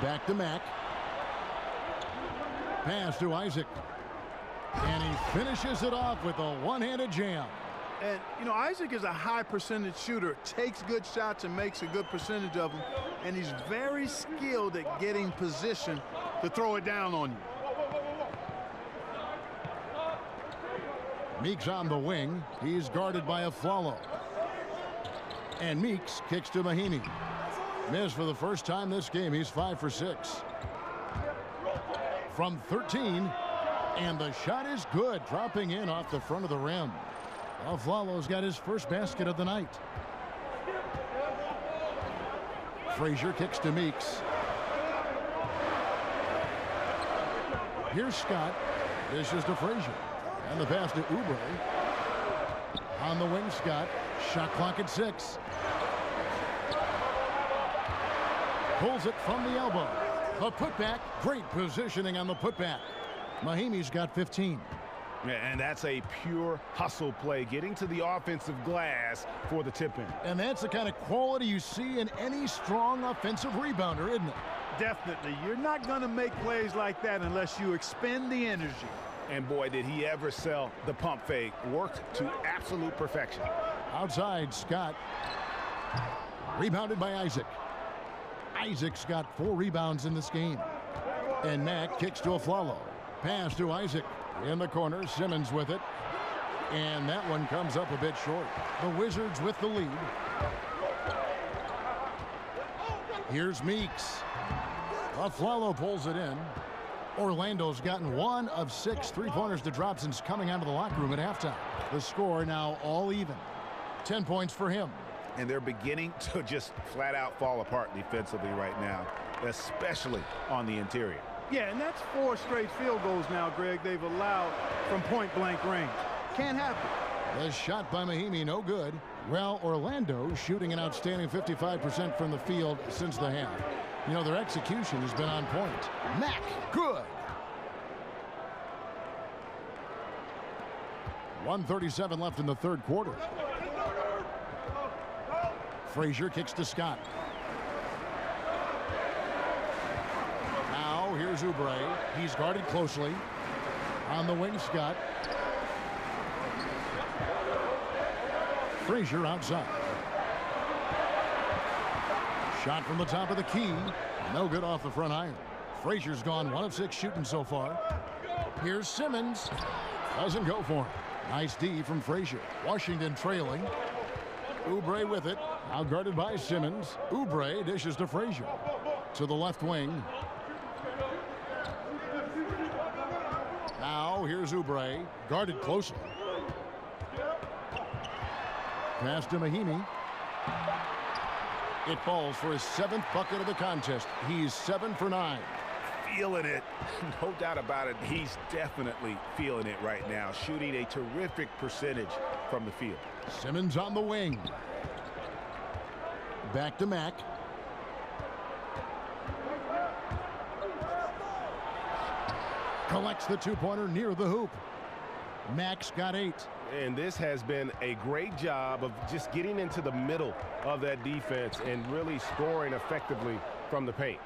Back to Mack. Pass to Isaac. And he finishes it off with a one-handed jam. And, you know, Isaac is a high percentage shooter, takes good shots and makes a good percentage of them. And he's very skilled at getting position to throw it down on you. Meeks on the wing. He's guarded by Aflalo. And Meeks kicks to Mahimi. Missed for the first time this game. He's 5 for 6. From 13. And the shot is good. Dropping in off the front of the rim. Aflalo's got his first basket of the night. Frazier kicks to Meeks. Here's Scott. This is to Frazier. And the pass to Oubre. On the wing, Scott. Shot clock at 6. Pulls it from the elbow. The putback. Great positioning on the putback. Mahimi's got 15. And that's a pure hustle play, getting to the offensive glass for the tip-in. And that's the kind of quality you see in any strong offensive rebounder, isn't it? Definitely. You're not going to make plays like that unless you expend the energy. And boy, did he ever sell the pump fake. Worked to absolute perfection. Outside, Scott. Rebounded by Isaac. Isaac's got 4 rebounds in this game. And Mack kicks to Aflalo. Pass to Isaac. In the corner, Simmons with it. And that one comes up a bit short. The Wizards with the lead. Here's Meeks. Aflalo pulls it in. Orlando's gotten 1 of 6 3-pointers to drop since coming out of the locker room at halftime. The score now all even. 10 points for him. And they're beginning to just flat out fall apart defensively right now, especially on the interior. Yeah, and that's 4 straight field goals now, Greg, they've allowed from point-blank range. Can't happen. The shot by Mahimi, no good. Well, Orlando shooting an outstanding 55% from the field since the half. You know, their execution has been on point. Mack, good. 1:37 left in the third quarter. Frazier kicks to Scott. Now here's Oubre. He's guarded closely. On the wing, Scott. Frazier outside. Shot from the top of the key. No good off the front iron. Frazier's gone 1 of 6 shooting so far. Here's Simmons. Doesn't go for him. Nice D from Frazier. Washington trailing. Oubre with it. Now guarded by Simmons. Oubre dishes to Frazier. To the left wing. Now here's Oubre. Guarded closely. Pass to Mahimi. It falls for his 7th bucket of the contest. He's 7 for 9. Feeling it. No doubt about it. He's definitely feeling it right now. Shooting a terrific percentage from the field. Simmons on the wing. Back to Mack. Collects the 2-pointer near the hoop. Mack's got 8. And this has been a great job of just getting into the middle of that defense and really scoring effectively from the paint.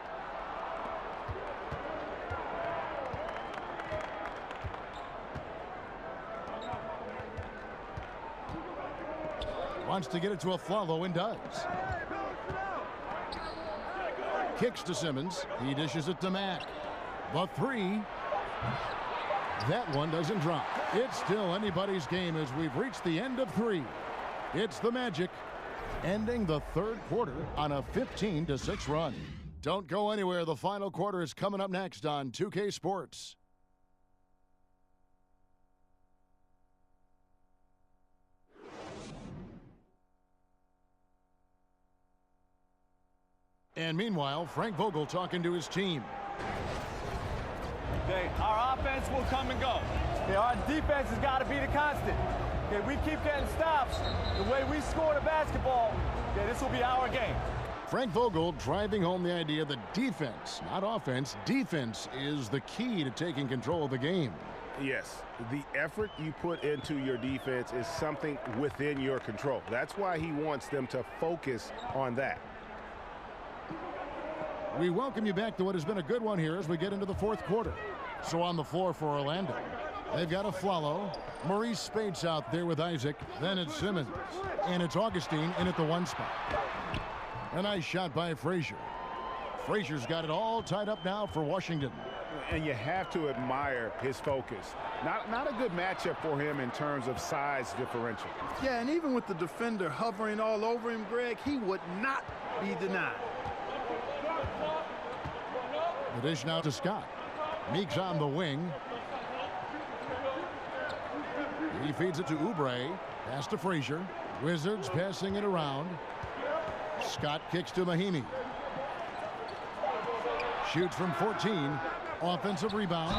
Wants to get it to Afflalo and does. Kicks to Simmons. He dishes it to Mack. The 3. That one doesn't drop. It's still anybody's game as we've reached the end of 3. It's the Magic ending the third quarter on a 15-6 run. Don't go anywhere. The final quarter is coming up next on 2K Sports. And meanwhile, Frank Vogel talking to his team. Okay, our offense will come and go. Okay, our defense has got to be the constant. Okay, we keep getting stops. The way we score the basketball, okay, this will be our game. Frank Vogel driving home the idea that defense, not offense, defense is the key to taking control of the game. Yes, the effort you put into your defense is something within your control. That's why he wants them to focus on that. We welcome you back to what has been a good one here as we get into the fourth quarter. So on the floor for Orlando, they've got Afflalo. Maurice Spates out there with Isaac. Then it's Simmons. And it's Augustine in at the 1 spot. A nice shot by Frazier. Frazier's got it all tied up now for Washington. And you have to admire his focus. Not a good matchup for him in terms of size differential. Yeah, and even with the defender hovering all over him, Greg, he would not be denied. The dish now to Scott. Meek's on the wing. He feeds it to Oubre. Pass to Frazier. Wizards passing it around. Scott kicks to Mahimi. Shoots from 14. Offensive rebound.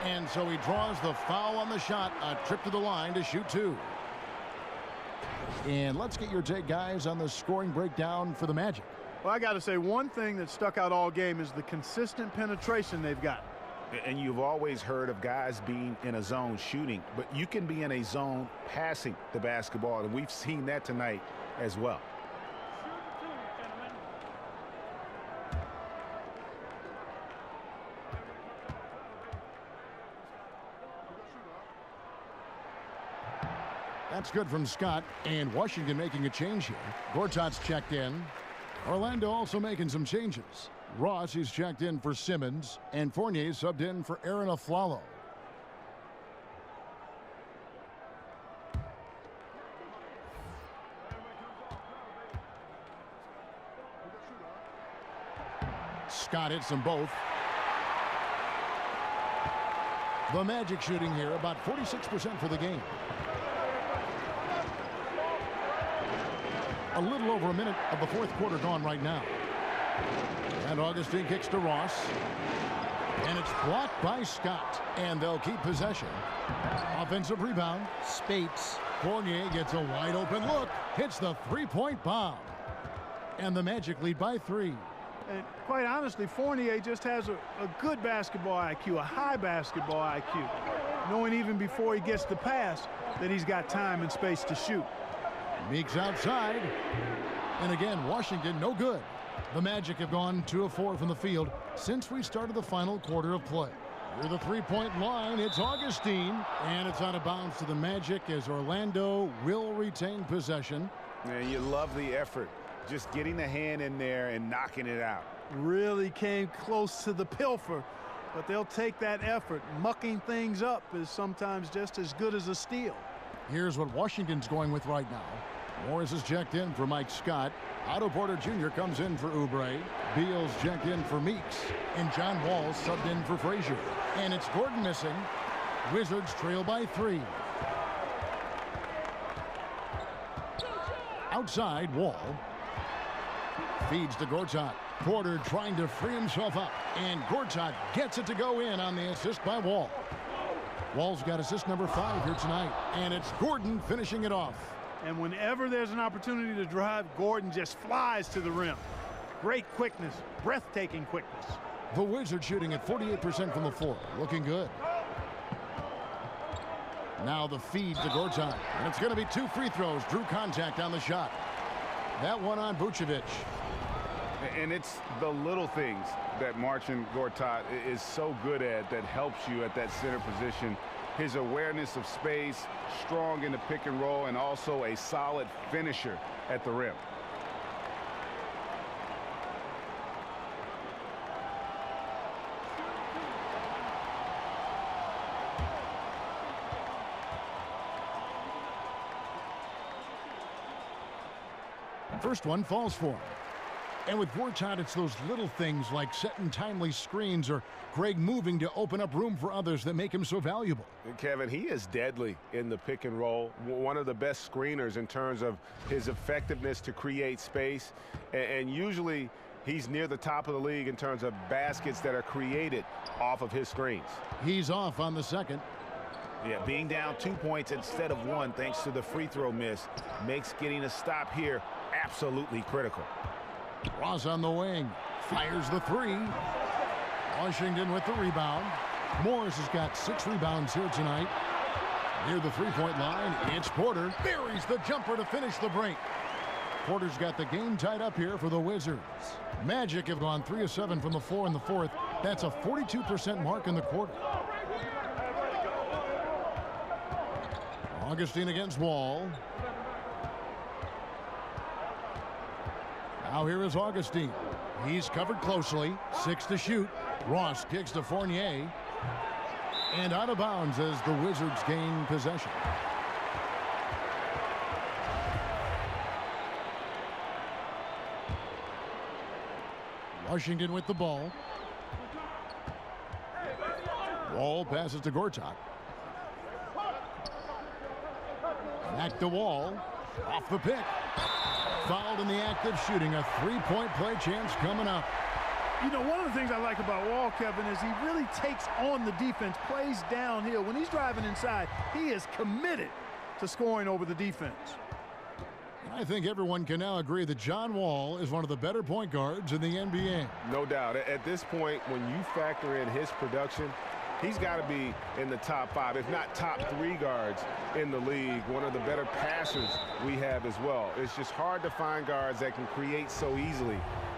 And so he draws the foul on the shot. A trip to the line to shoot 2. And let's get your take, guys, on the scoring breakdown for the Magic. Well, I got to say, one thing that stuck out all game is the consistent penetration they've got. And you've always heard of guys being in a zone shooting, but you can be in a zone passing the basketball, and we've seen that tonight as well. That's good from Scott, and Washington making a change here. Gortat's checked in. Orlando also making some changes. Ross is checked in for Simmons, and Fournier subbed in for Aaron Afflalo. Scott hits them both. The Magic shooting here about 46% for the game. A little over a minute of the fourth quarter gone right now. And Augustine kicks to Ross. And it's blocked by Scott. And they'll keep possession. Offensive rebound. Spates. Fournier gets a wide open look. Hits the three-point bomb. And the Magic lead by 3. And quite honestly, Fournier just has a good basketball IQ, a high basketball IQ, knowing even before he gets the pass that he's got time and space to shoot. Meeks outside. And again, Washington no good. The Magic have gone 2 of 4 from the field since we started the final quarter of play. Near the three-point line, it's Augustine. And it's out of bounds to the Magic as Orlando will retain possession. And you love the effort. Just getting the hand in there and knocking it out. Really came close to the pilfer, but they'll take that effort. Mucking things up is sometimes just as good as a steal. Here's what Washington's going with right now. Morris is checked in for Mike Scott. Otto Porter Jr. comes in for Oubre. Beal's checked in for Meeks. And John Wall subbed in for Frazier. And it's Gordon missing. Wizards trail by 3. Outside, Wall. Feeds to Gortat. Porter trying to free himself up. And Gortat gets it to go in on the assist by Wall. Wall's got assist number 5 here tonight. And it's Gordon finishing it off. And whenever there's an opportunity to drive, Gordon just flies to the rim. Great quickness, breathtaking quickness. The Wizards shooting at 48% from the floor. Looking good. Now the feed to Gortat. And it's going to be 2 free throws. Drew contact on the shot. That one on Vucevic. And it's the little things that Marcin Gortat is so good at that helps you at that center position. His awareness of space, strong in the pick and roll, and also a solid finisher at the rim. First one falls for him. And with Gortat, it's those little things like setting timely screens or Greg moving to open up room for others that make him so valuable. Kevin, he is deadly in the pick and roll. One of the best screeners in terms of his effectiveness to create space. And usually he's near the top of the league in terms of baskets that are created off of his screens. He's off on the second. Yeah, being down 2 points instead of 1 thanks to the free throw miss makes getting a stop here absolutely critical. Ross on the wing. Fires the 3. Washington with the rebound. Morris has got 6 rebounds here tonight. Near the three-point line, it's Porter. Buries the jumper to finish the break. Porter's got the game tied up here for the Wizards. Magic have gone 3 of 7 from the floor in the fourth. That's a 42% mark in the quarter. Augustine against Wall. Now here is Augustine. He's covered closely. 6 to shoot. Ross kicks to Fournier. And out of bounds as the Wizards gain possession. Washington with the ball. Wall passes to Gortat. Back to Wall. Off the pick. Fouled in the act of shooting. A 3-point play chance coming up. You know, one of the things I like about Wall, Kevin, is he really takes on the defense, plays downhill. When he's driving inside, he is committed to scoring over the defense. I think everyone can now agree that John Wall is one of the better point guards in the NBA. No doubt. At this point, when you factor in his production, he's got to be in the top 5, if not top 3 guards in the league. One of the better passers we have as well. It's just hard to find guards that can create so easily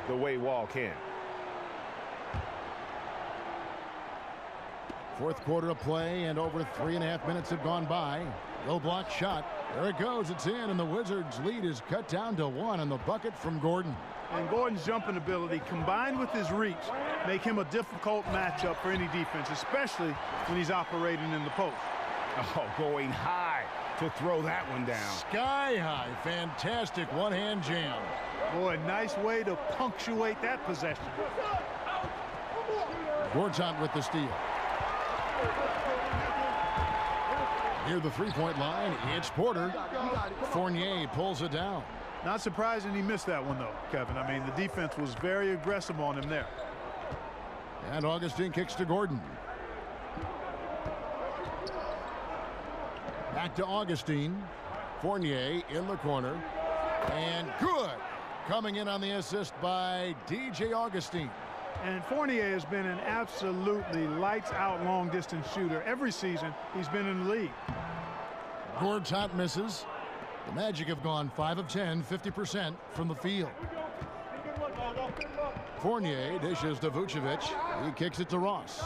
the way Wall can. Fourth quarter of play, and over 3.5 minutes have gone by. Low block shot. There it goes. It's in, and the Wizards' lead is cut down to 1 on the bucket from Gordon. And Gordon's jumping ability, combined with his reach, make him a difficult matchup for any defense, especially when he's operating in the post. Oh, going high to throw that one down. Sky high. Fantastic one-hand jam. Boy, nice way to punctuate that possession. Gortat with the steal. Near the three-point line, it's Porter. Fournier pulls it down. Not surprising he missed that one, though, Kevin. I mean, the defense was very aggressive on him there. And Augustine kicks to Gordon. Back to Augustine. Fournier in the corner. And good. Coming in on the assist by DJ Augustine. And Fournier has been an absolutely lights-out long-distance shooter. Every season he's been in the league. Gortat misses. The Magic have gone 5 of 10, 50% from the field. Fournier dishes to Vucevic. He kicks it to Ross.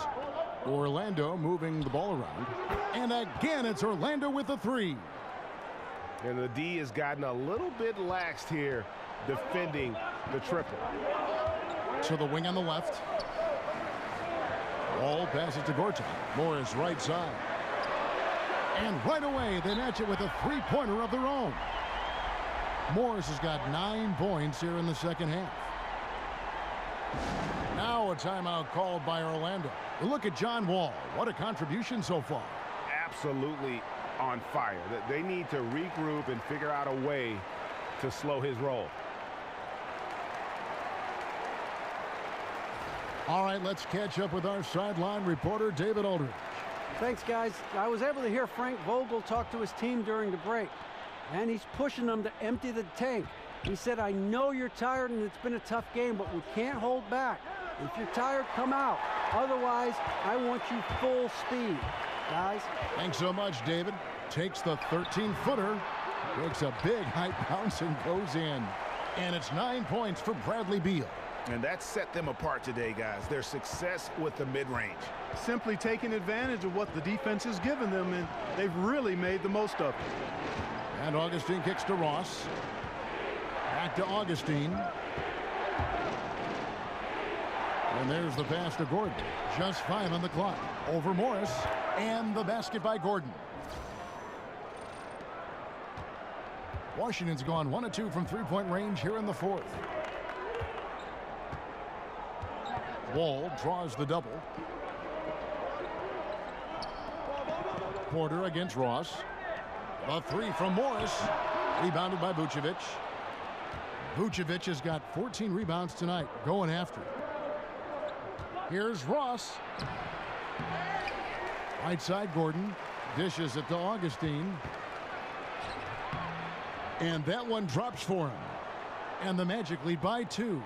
Orlando moving the ball around. And again, it's Orlando with the three. And the D has gotten a little bit laxed here defending the triple. To the wing on the left. Ball passes to Gortat. Morris right side. And right away, they match it with a three-pointer of their own. Morris has got 9 points here in the second half. Now a timeout called by Orlando. Look at John Wall. What a contribution so far. Absolutely on fire. They need to regroup and figure out a way to slow his roll. All right, let's catch up with our sideline reporter, David Aldridge. Thanks, guys. I was able to hear Frank Vogel talk to his team during the break, and he's pushing them to empty the tank. He said, I know you're tired and it's been a tough game, but we can't hold back. If you're tired, come out. Otherwise, I want you full speed, guys. Thanks so much, David. Takes the 13-footer, takes a big high bounce and goes in. And it's 9 points for Bradley Beal. And that set them apart today, guys. Their success with the mid-range. Simply taking advantage of what the defense has given them, and they've really made the most of it. And Augustine kicks to Ross. Back to Augustine. And there's the pass to Gordon. Just 5 on the clock. Over Morris. And the basket by Gordon. Washington's gone 1 of 2 from three-point range here in the fourth. Wall draws the double. Porter against Ross. A three from Morris. Rebounded by Vucevic. Vucevic has got 14 rebounds tonight, going after it. Here's Ross. Right side, Gordon. Dishes it to Augustine. And that one drops for him. And the Magic lead by 2.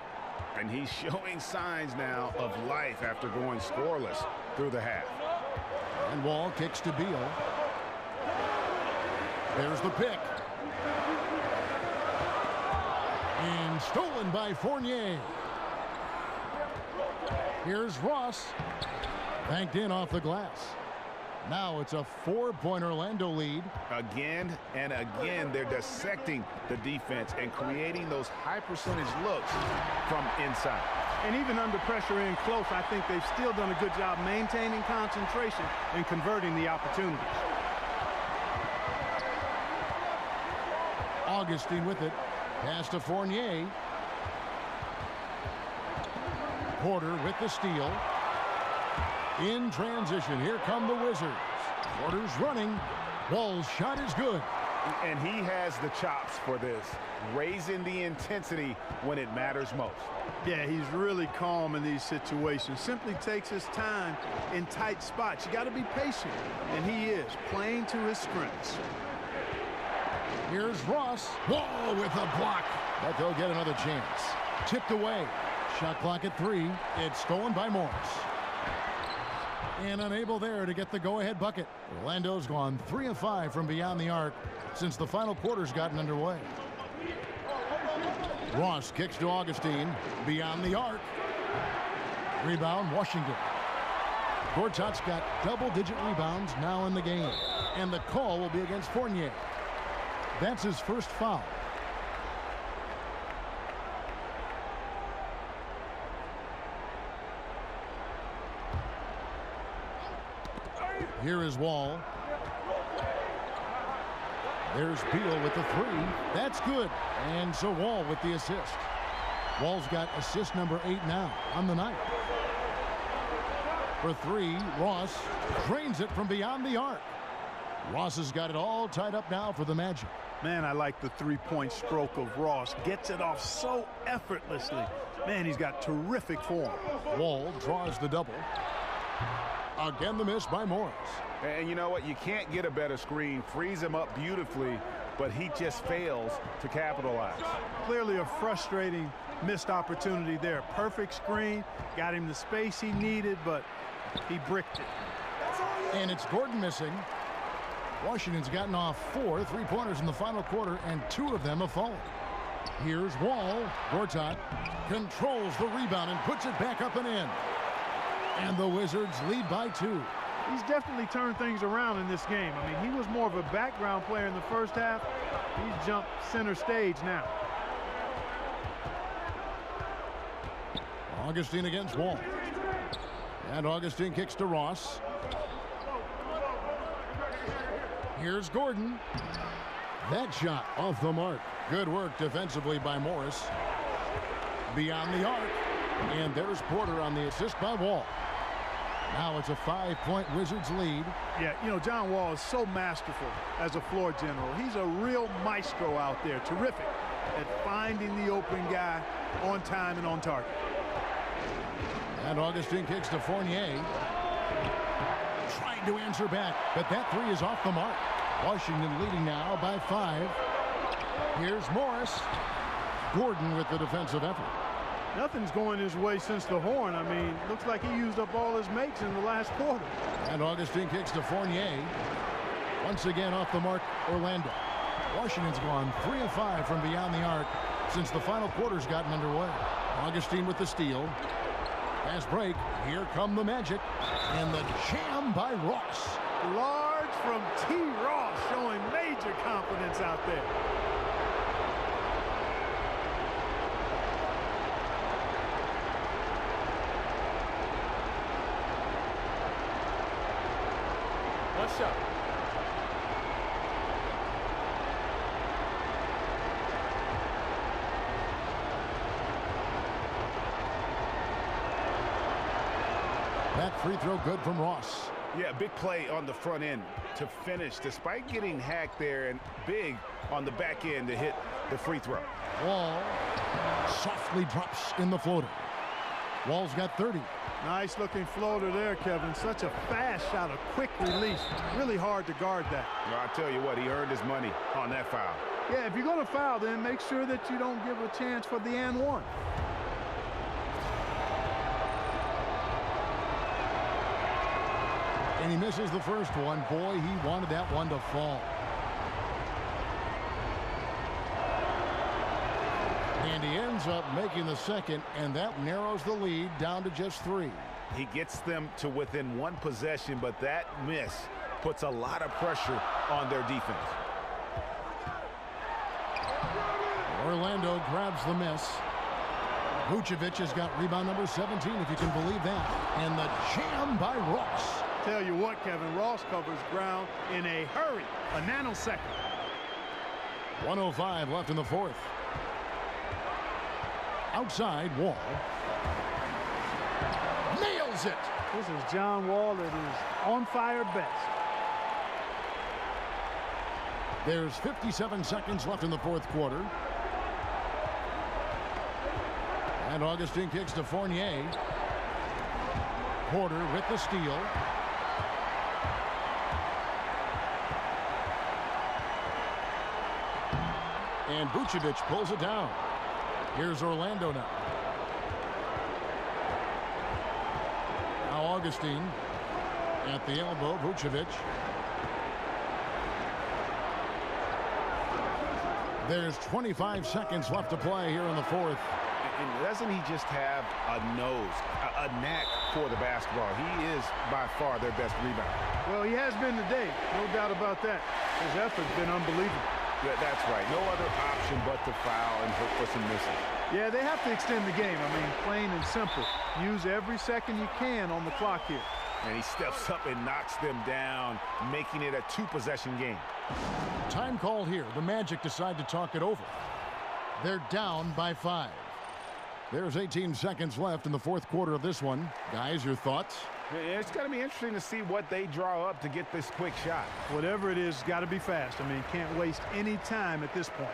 And he's showing signs now of life after going scoreless through the half. And Wall kicks to Beal. There's the pick. And stolen by Fournier. Here's Ross. Banked in off the glass. Now it's a 4-point Orlando lead. Again and again, they're dissecting the defense and creating those high-percentage looks from inside. And even under pressure in close, I think they've still done a good job maintaining concentration and converting the opportunities. Augustine with it. Pass to Fournier. Porter with the steal. In transition, here come the Wizards. Porter's running. Wall's shot is good. And he has the chops for this, raising the intensity when it matters most. Yeah, he's really calm in these situations. Simply takes his time in tight spots. You got to be patient, and he is playing to his strengths. Here's Ross. Wall with a block. But they'll get another chance. Tipped away. Shot clock at 3. It's stolen by Morris. And unable there to get the go-ahead bucket. Orlando's gone 3 of 5 from beyond the arc since the final quarter's gotten underway. Ross kicks to Augustine. Beyond the arc. Rebound, Washington. Gortat's got double-digit rebounds now in the game. And the call will be against Fournier. That's his first foul. Here is Wall. There's Beal with the 3. That's good. And so Wall with the assist. Wall's got assist number 8 now on the night. For 3, Ross drains it from beyond the arc. Ross has got it all tied up now for the Magic. Man, I like the three-point stroke of Ross. Gets it off so effortlessly. Man, he's got terrific form. Wall draws the double. Again, the miss by Morris. And you know what? You can't get a better screen. Frees him up beautifully, but he just fails to capitalize. Clearly a frustrating missed opportunity there. Perfect screen, got him the space he needed, but he bricked it. And it's Gordon missing. Washington's gotten off 4 3-pointers in the final quarter, and 2 of them have fallen. Here's Wall. Gortat controls the rebound and puts it back up and in. And the Wizards lead by 2. He's definitely turned things around in this game. I mean, he was more of a background player in the first half. He's jumped center stage now. Augustine against Wall. And Augustine kicks to Ross. Here's Gordon. That shot off the mark. Good work defensively by Morris. Beyond the arc. And there's Porter on the assist by Wall. Now it's a 5-point Wizards lead. Yeah, you know, John Wall is so masterful as a floor general. He's a real maestro out there. Terrific at finding the open guy on time and on target. And Augustine kicks to Fournier. Trying to answer back, but that 3 is off the mark. Washington leading now by 5. Here's Morris. Gordon with the defensive effort. Nothing's going his way since the horn. I mean, looks like he used up all his makes in the last quarter. And Augustine kicks to Fournier. Once again off the mark, Orlando. Washington's gone 3 of 5 from beyond the arc since the final quarter's gotten underway. Augustine with the steal. Fast break. Here come the Magic. And the jam by Ross. Large from T. Ross, showing major confidence out there. One shot. That free throw good from Ross. Yeah, big play on the front end to finish, despite getting hacked there, and big on the back end to hit the free throw. Wall softly drops in the floater. Wall's got 30. Nice looking floater there, Kevin. Such a fast shot, a quick release. Really hard to guard that. Well, I tell you what, he earned his money on that foul. Yeah, if you're going to foul, then make sure that you don't give a chance for the and one. And he misses the first one. Boy, he wanted that one to fall. And he ends up making the second, and that narrows the lead down to just 3. He gets them to within 1 possession, but that miss puts a lot of pressure on their defense. Orlando grabs the miss. Vucevic has got rebound number 17, if you can believe that. And the jam by Ross. Tell you what, Kevin, Ross covers ground in a hurry, a nanosecond. 1:05 left in the fourth. Outside, Wall. Nails it. This is John Wall at his on-fire best. There's 57 seconds left in the fourth quarter. And Augustine kicks to Fournier. Porter with the steal. And Vucevic pulls it down. Here's Orlando now. Now Augustine at the elbow. Vucevic. There's 25 seconds left to play here in the fourth. And doesn't he just have a nose, a knack for the basketball? He is by far their best rebounder. Well, he has been today, no doubt about that. His effort's been unbelievable. Yeah, that's right. No other option but to foul and hope for some misses. Yeah, they have to extend the game. I mean, plain and simple. Use every second you can on the clock here. And he steps up and knocks them down, making it a 2-possession game. Time called here. The Magic decide to talk it over. They're down by 5. There's 18 seconds left in the fourth quarter of this one. Guys, your thoughts? It's going to be interesting to see what they draw up to get this quick shot. Whatever it is, got to be fast. I mean, can't waste any time at this point.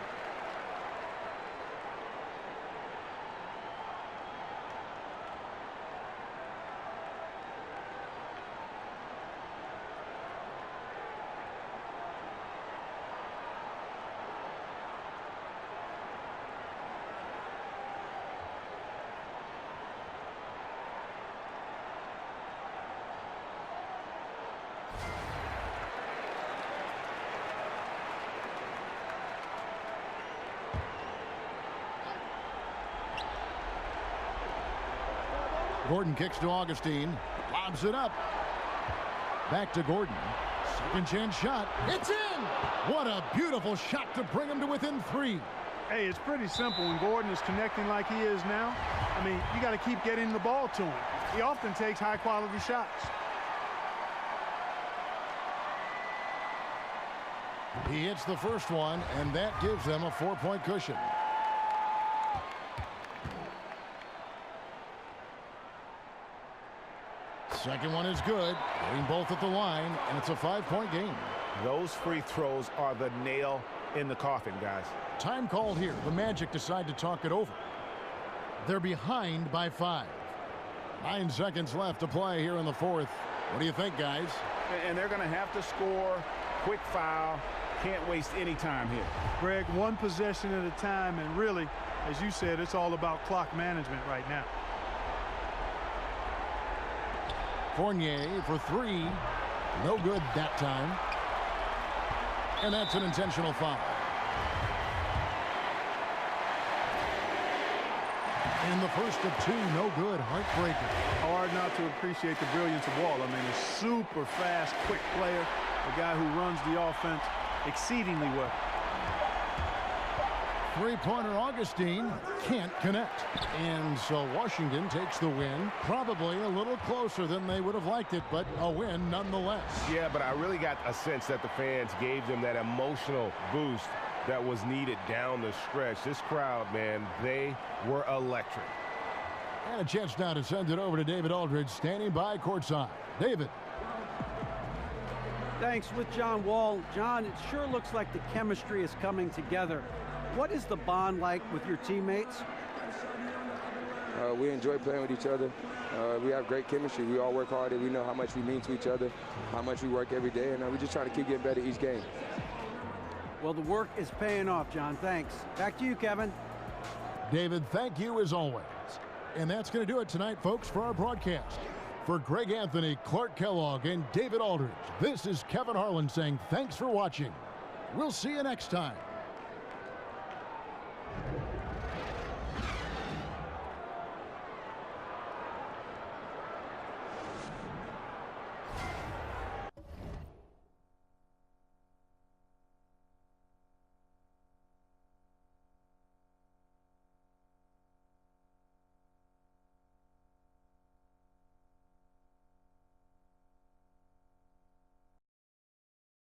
Gordon kicks to Augustine. Lobs it up. Back to Gordon. Second chance shot. It's in! What a beautiful shot to bring him to within 3. Hey, it's pretty simple when Gordon is connecting like he is now. I mean, you got to keep getting the ball to him. He often takes high-quality shots. He hits the first one, and that gives them a 4-point cushion. Second one is good. Getting both at the line, and it's a 5-point game. Those free throws are the nail in the coffin, guys. Time called here. The Magic decide to talk it over. They're behind by 5. 9 seconds left to play here in the fourth. What do you think, guys? And they're going to have to score. Quick foul. Can't waste any time here. Greg, one possession at a time, and really, as you said, it's all about clock management right now. Fournier for 3. No good that time. And that's an intentional foul. And the first of 2, no good. Heartbreaker. Hard not to appreciate the brilliance of Wall. I mean, a super fast, quick player. A guy who runs the offense exceedingly well. Three-pointer Augustine can't connect. And so Washington takes the win. Probably a little closer than they would have liked it, but a win nonetheless. Yeah, but I really got a sense that the fans gave them that emotional boost that was needed down the stretch. This crowd, man, they were electric. And a chance now to send it over to David Aldridge, standing by courtside. David. Thanks. With John Wall. John, it sure looks like the chemistry is coming together. What is the bond like with your teammates? We enjoy playing with each other. We have great chemistry. We all work hard, and we know how much we mean to each other, how much we work every day, and we're just trying to keep getting better each game. Well, the work is paying off, John. Thanks. Back to you, Kevin. David, thank you as always. And that's going to do it tonight, folks, for our broadcast. For Greg Anthony, Clark Kellogg, and David Aldridge, this is Kevin Harlan saying thanks for watching. We'll see you next time.